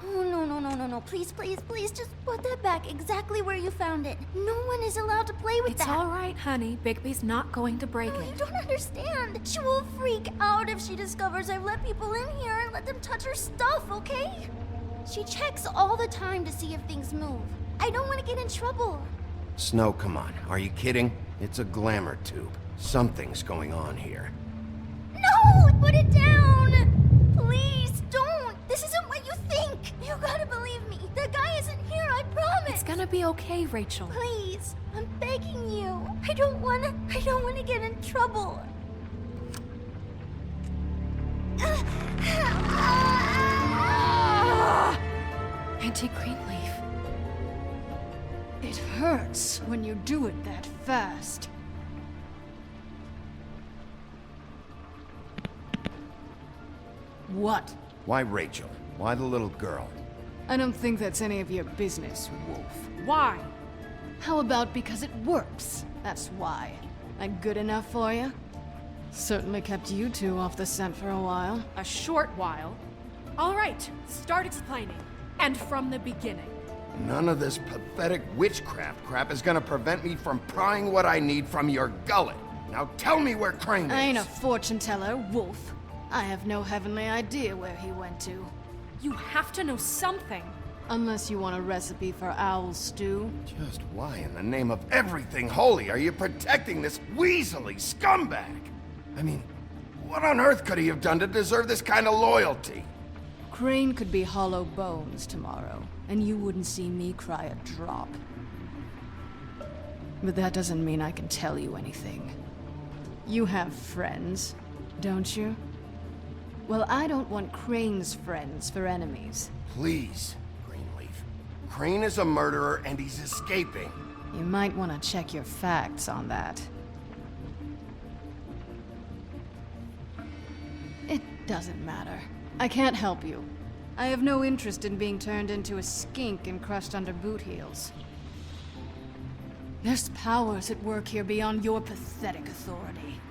Oh, no. Please, just put that back exactly where you found it. No one is allowed to play with It's that. all right, honey. Bigby's not going to break No, it. you don't understand. She will freak out if she discovers I've let people in here and let them touch her stuff, okay? She checks all the time to see if things move. I don't want to get in trouble. Snow, come on. Are you kidding? It's a glamour tube. Something's going on here. No! Put it down! Please, don't! This isn't what you think! You gotta believe me. The guy isn't here, I promise! It's gonna be okay, Rachel. Please, I'm begging you. I don't wanna get in trouble. Auntie Greenleaf. It hurts when you do it that fast. What? Why Rachel? Why the little girl? I don't think that's any of your business, Wolf. Why? How about because it works? That's why. That good enough for you? Certainly kept you two off the scent for a while. A short while. All right, start explaining. And from the beginning. None of this pathetic witchcraft crap is gonna prevent me from prying what I need from your gullet. Now tell me where Crane is. I ain't a fortune teller, Wolf. I have no heavenly idea where he went to. You have to know something. Unless you want a recipe for owl stew. Just why in the name of everything holy are you protecting this weaselly scumbag? I mean, what on earth could he have done to deserve this kind of loyalty? Crane could be hollow bones tomorrow, and you wouldn't see me cry a drop. But that doesn't mean I can tell you anything. You have friends, don't you? Well, I don't want Crane's friends for enemies. Please, Greenleaf. Crane is a murderer and he's escaping. You might want to check your facts on that. It doesn't matter. I can't help you. I have no interest in being turned into a skink and crushed under boot heels. There's powers at work here beyond your pathetic authority.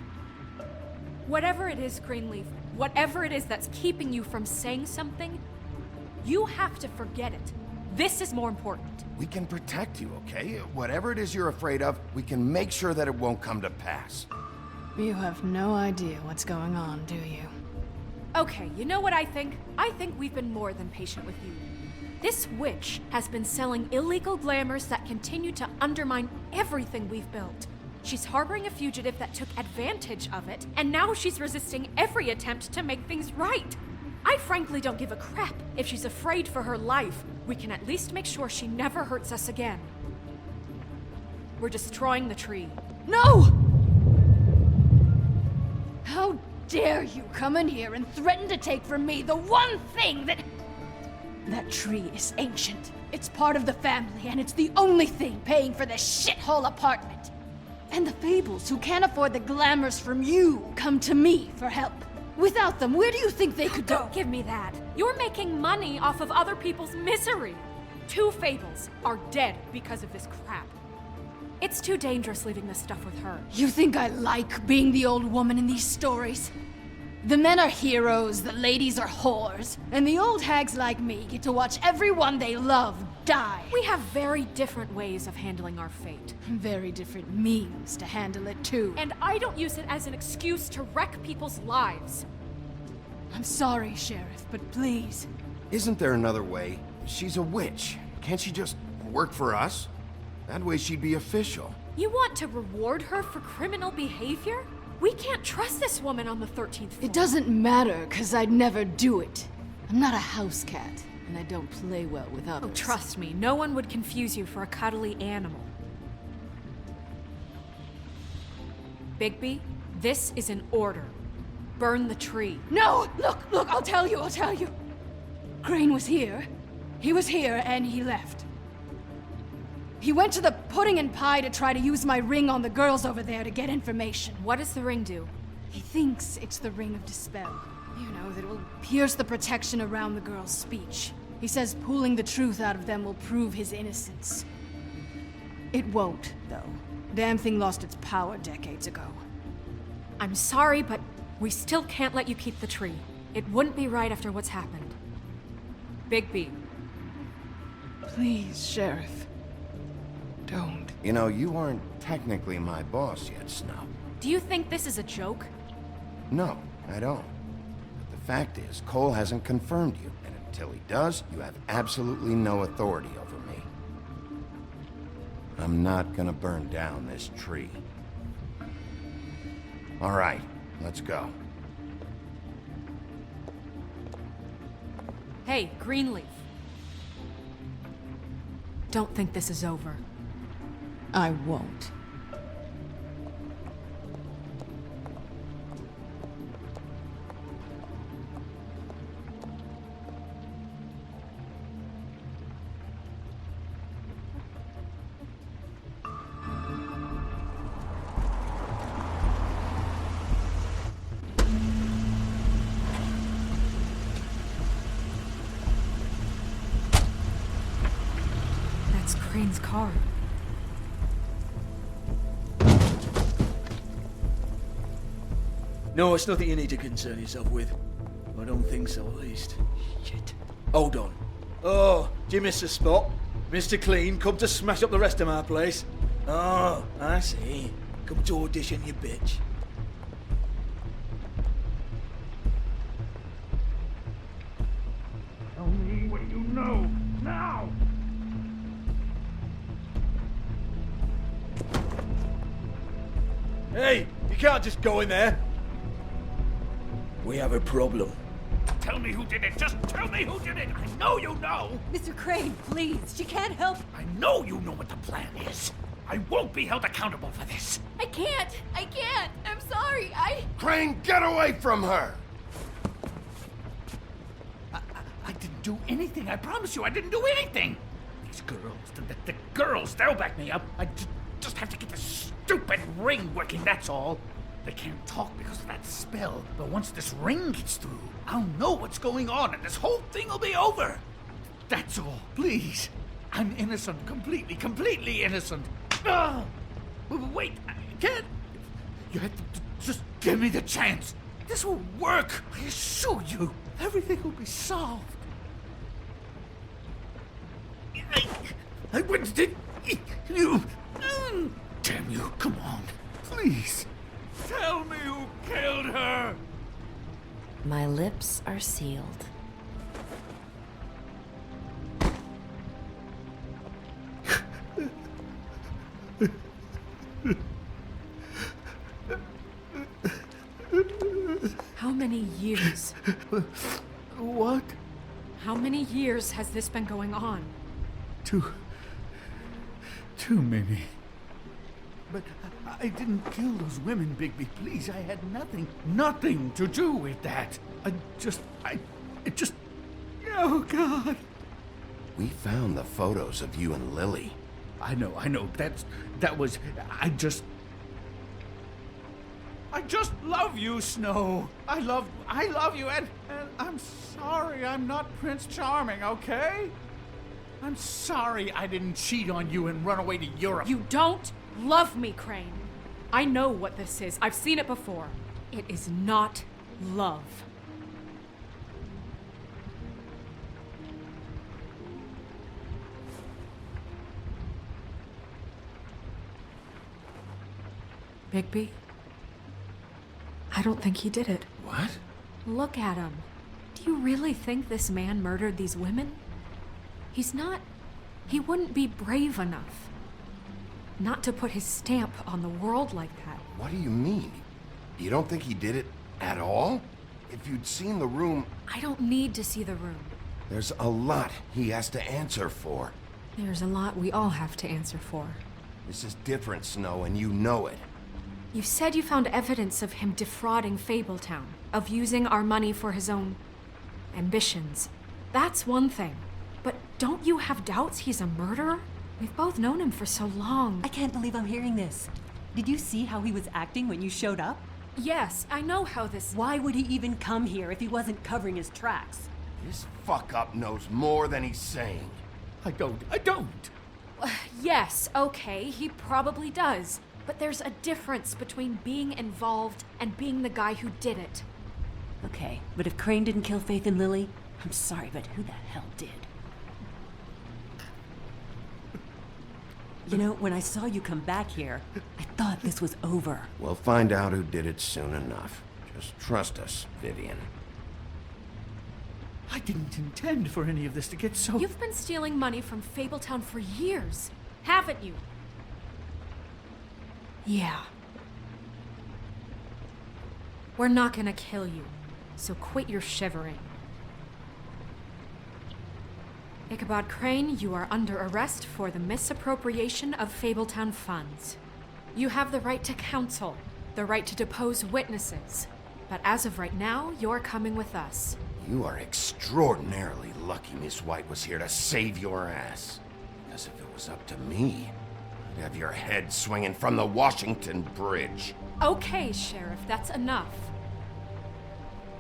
Whatever it is, Greenleaf, whatever it is that's keeping you from saying something, you have to forget it. This is more important. We can protect you, okay? Whatever it is you're afraid of, we can make sure that it won't come to pass. You have no idea what's going on, do you? Okay, you know what I think? I think we've been more than patient with you. This witch has been selling illegal glamours that continue to undermine everything we've built. She's harboring a fugitive that took advantage of it, and now she's resisting every attempt to make things right. I frankly don't give a crap if she's afraid for her life. We can at least make sure she never hurts us again. We're destroying the tree. No! How dare you come in here and threaten to take from me the one thing that... That tree is ancient. It's part of the family, and it's the only thing paying for this shithole apartment. And the Fables, who can't afford the glamours from you, come to me for help. Without them, where do you think they could go? Don't give me that. You're making money off of other people's misery. 2 Fables are dead because of this crap. It's too dangerous leaving this stuff with her. You think I like being the old woman in these stories? The men are heroes, the ladies are whores, and the old hags like me get to watch everyone they love die. We have very different ways of handling our fate. Very different means to handle it, too. And I don't use it as an excuse to wreck people's lives. I'm sorry, Sheriff, but please. Isn't there another way? She's a witch. Can't she just work for us? That way she'd be official. You want to reward her for criminal behavior? We can't trust this woman on the 13th floor. It doesn't matter, 'cause I'd never do it. I'm not a house cat, and I don't play well with others. Oh, trust me, no one would confuse you for a cuddly animal. Bigby, this is an order. Burn the tree. No! Look, I'll tell you. Crane was here. He was here, and he left. He went to the pudding and pie to try to use my ring on the girls over there to get information. What does the ring do? He thinks it's the ring of dispel. You know, that it will pierce the protection around the girls' speech. He says pulling the truth out of them will prove his innocence. It won't, though. Damn thing lost its power decades ago. I'm sorry, but we still can't let you keep the tree. It wouldn't be right after what's happened. Bigby. Please, Sheriff. Don't. You know, you aren't technically my boss yet, Snow. Do you think this is a joke? No, I don't. But the fact is, Cole hasn't confirmed you, and until he does, you have absolutely no authority over me. I'm not gonna burn down this tree. All right, let's go. Hey, Greenleaf. Don't think this is over. I won't. That's Crane's car. No, it's nothing you need to concern yourself with. I don't think so, at least. Shit. Hold on. Oh, do you miss a spot? Mr. Clean, come to smash up the rest of my place. Oh, I see. Come to audition, you bitch. Tell me what you know, now! Hey, you can't just go in there. We have a problem. Tell me who did it! Just tell me who did it! I know you know! Mr. Crane, please. She can't help. I know you know what the plan is! I won't be held accountable for this! I can't! I can't! I'm sorry, Crane, get away from her! I didn't do anything, I promise you, I didn't do anything! These girls, the girls, they'll back me up. I just have to get this stupid ring working, that's all. They can't talk because of that spell, but once this ring gets through, I'll know what's going on and this whole thing will be over. That's all, please. I'm innocent, completely innocent. Ah! Wait, I can't. You have to just give me the chance. This will work, I assure you. Everything will be solved. I wouldn't you. Damn you, come on, please. Tell me who killed her! My lips are sealed. How many years? What? How many years has this been going on? Too many. But I didn't kill those women, Bigby. Please, I had nothing to do with that. It just... Oh, God. We found the photos of you and Lily. I know. That was... I just love you, Snow. I love you, and I'm sorry I'm not Prince Charming, okay? I'm sorry I didn't cheat on you and run away to Europe. You don't love me, Crane. I know what this is. I've seen it before. It is not love. Bigby? I don't think he did it. What? Look at him. Do you really think this man murdered these women? He wouldn't be brave enough. Not to put his stamp on the world like that. What do you mean? You don't think he did it at all? If you'd seen the room... I don't need to see the room. There's a lot he has to answer for. There's a lot we all have to answer for. This is different, Snow, and you know it. You said you found evidence of him defrauding Fabletown, of using our money for his own ambitions. That's one thing. But don't you have doubts he's a murderer? We've both known him for so long. I can't believe I'm hearing this. Did you see how he was acting when you showed up? Yes, I know how this... Why would he even come here if he wasn't covering his tracks? This fuck-up knows more than he's saying. I don't. Yes, okay, he probably does. But there's a difference between being involved and being the guy who did it. Okay, but if Crane didn't kill Faith and Lily, I'm sorry, but who the hell did? You know, when I saw you come back here, I thought this was over. We'll find out who did it soon enough. Just trust us, Vivian. I didn't intend for any of this to get so... You've been stealing money from Fabletown for years, haven't you? Yeah. We're not gonna kill you, so quit your shivering. Ichabod Crane, you are under arrest for the misappropriation of Fabletown funds. You have the right to counsel, the right to depose witnesses, but as of right now, you're coming with us. You are extraordinarily lucky Miss White was here to save your ass. Because if it was up to me, I'd have your head swinging from the Washington Bridge. Okay, Sheriff, that's enough.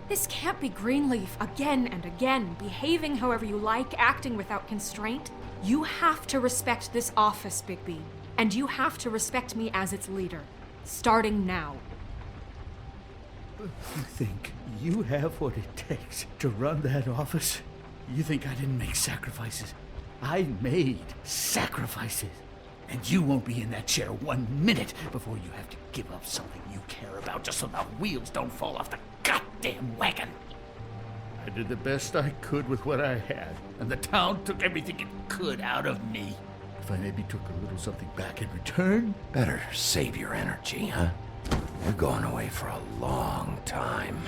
This can't be Greenleaf again and again, behaving however you like, acting without constraint. You have to respect this office, Bigby. And you have to respect me as its leader. Starting now. You think you have what it takes to run that office? You think I didn't make sacrifices? I made sacrifices. And you won't be in that chair 1 minute before you have to give up something you care about just so the wheels don't fall off the goddamn wagon. I did the best I could with what I had, and the town took everything it could out of me. If I maybe took a little something back in return... Better save your energy, huh? You're going away for a long time.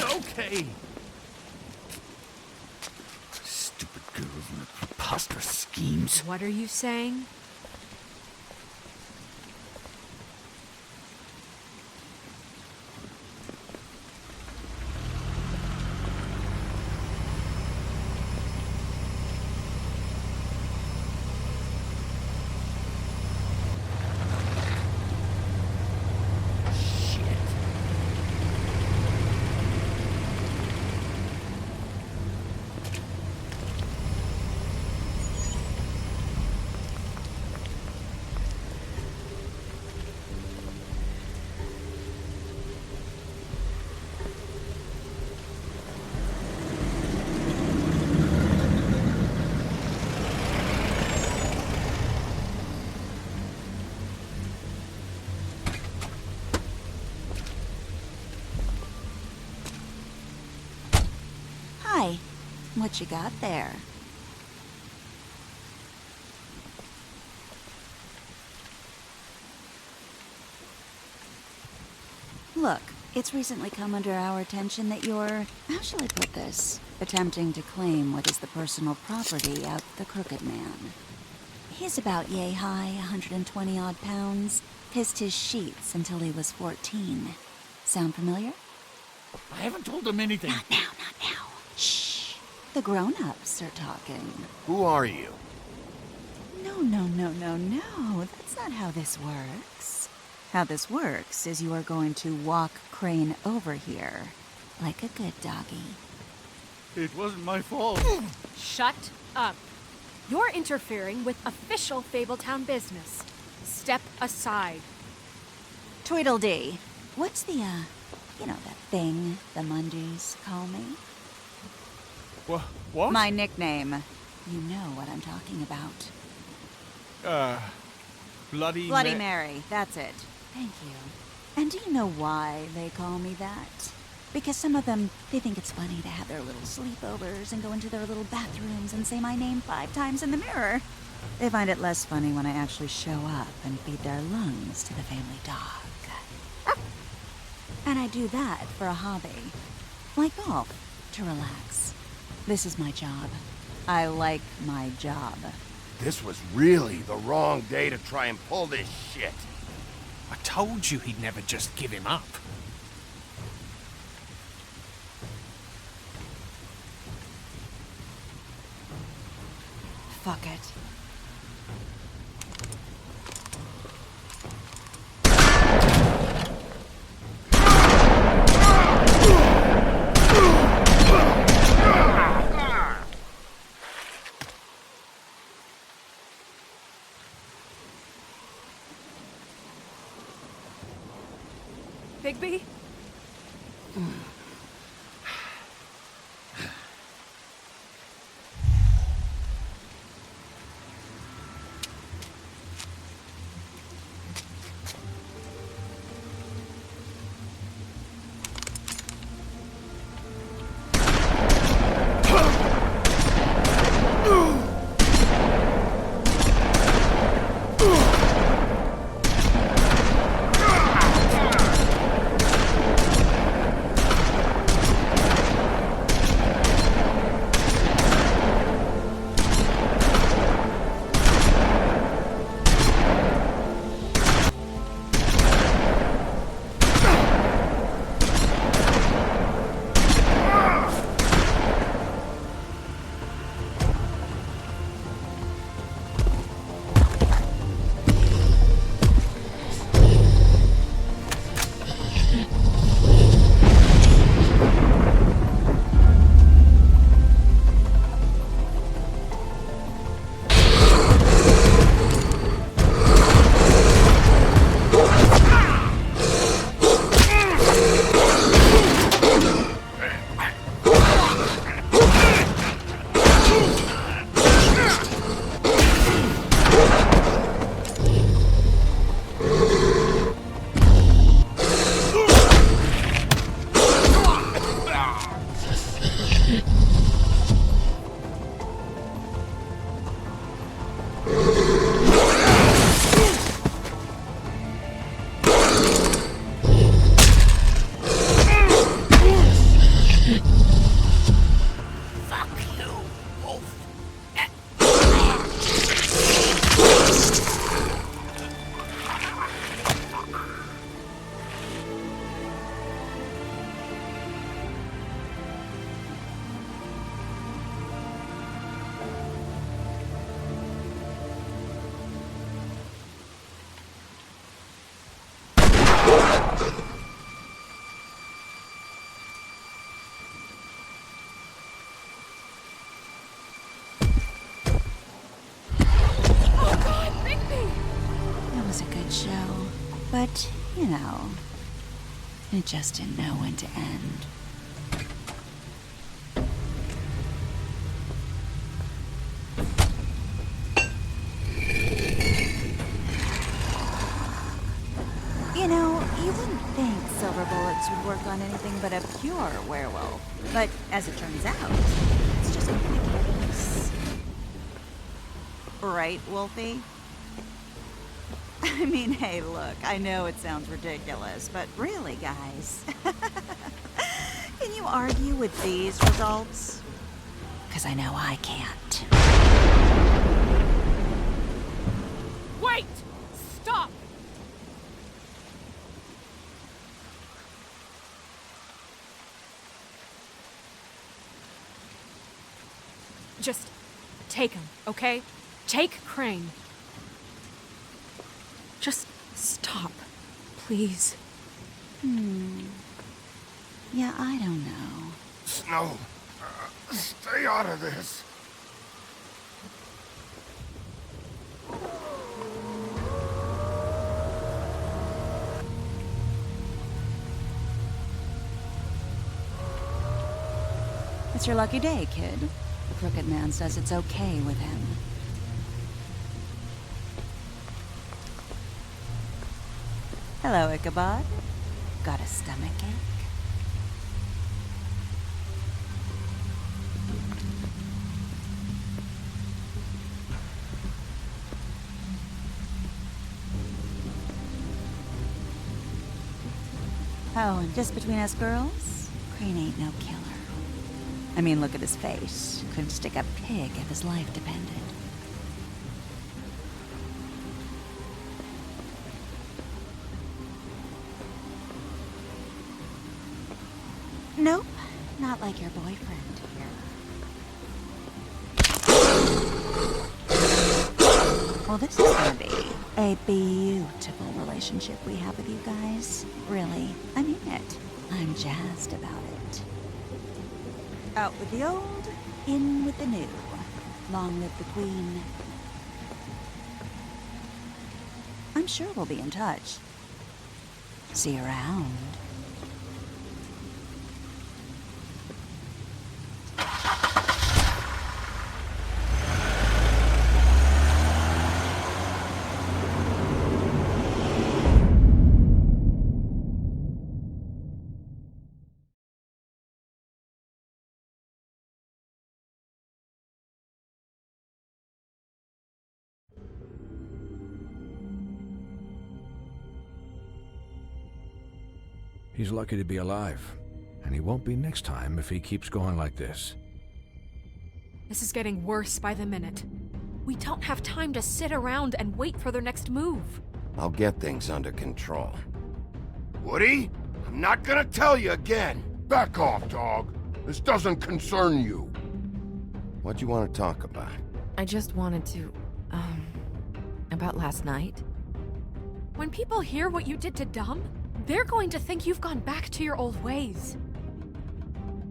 Okay. Stupid girls and their preposterous schemes. What are you saying? Hi. What you got there? Look, it's recently come under our attention that you're, how shall I put this, attempting to claim what is the personal property of the Crooked Man. He's about yay high, 120 odd pounds, pissed his sheets until he was 14. Sound familiar? I haven't told them anything. Not now, not now. Shh. The grown-ups are talking. Who are you? No. That's not how this works. How this works is you are going to walk Crane over here, like a good doggy. It wasn't my fault. Shut up. You're interfering with official Fabletown business. Step aside. Tweedledee. What's the, you know, that thing the Mundies call me? What? My nickname. You know what I'm talking about. Bloody Mary, that's it. Thank you. And do you know why they call me that? Because some of them, they think it's funny to have their little sleepovers and go into their little bathrooms and say my name 5 times in the mirror. They find it less funny when I actually show up and feed their lungs to the family dog. And I do that for a hobby. Like golf, to relax. This is my job. I like my job. This was really the wrong day to try and pull this shit. I told you he'd never just give him up. Fuck it. Bigby? But, you know, it just didn't know when to end. You know, you wouldn't think silver bullets would work on anything but a pure werewolf. But as it turns out, it's just not the case. Right, Wolfie? I mean, hey, look, I know it sounds ridiculous, but really, guys, can you argue with these results? Because I know I can't. Wait! Stop! Just take him, okay? Take Crane. Just stop, please. Yeah, I don't know. Snow, stay out of this. It's your lucky day, kid. The Crooked Man says it's okay with him. Hello, Ichabod. Got a stomachache? Oh, and just between us girls, Crane ain't no killer. I mean, look at his face. Couldn't stick a pig if his life depended. Nope, not like your boyfriend here. Well, this is gonna be a beautiful relationship we have with you guys. Really, I mean it. I'm jazzed about it. Out with the old, in with the new. Long live the Queen. I'm sure we'll be in touch. See you around. He's lucky to be alive, and he won't be next time if he keeps going like this. This is getting worse by the minute. We don't have time to sit around and wait for their next move. I'll get things under control. Woody, I'm not gonna tell you again. Back off, dog. This doesn't concern you. What do you want to talk about? I just wanted to, about last night. When people hear what you did to Dom, they're going to think you've gone back to your old ways.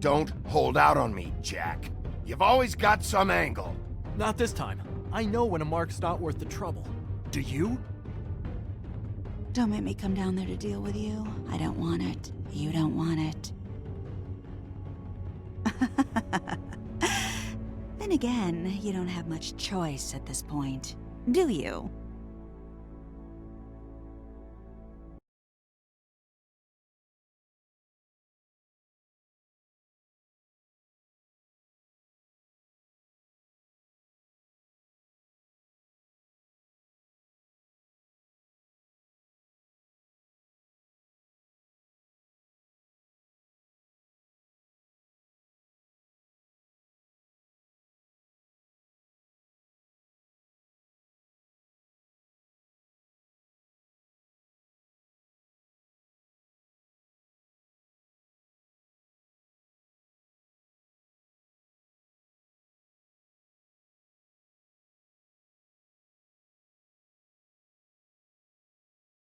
Don't hold out on me, Jack. You've always got some angle. Not this time. I know when a mark's not worth the trouble. Do you? Don't make me come down there to deal with you. I don't want it. You don't want it. Then again, you don't have much choice at this point, do you?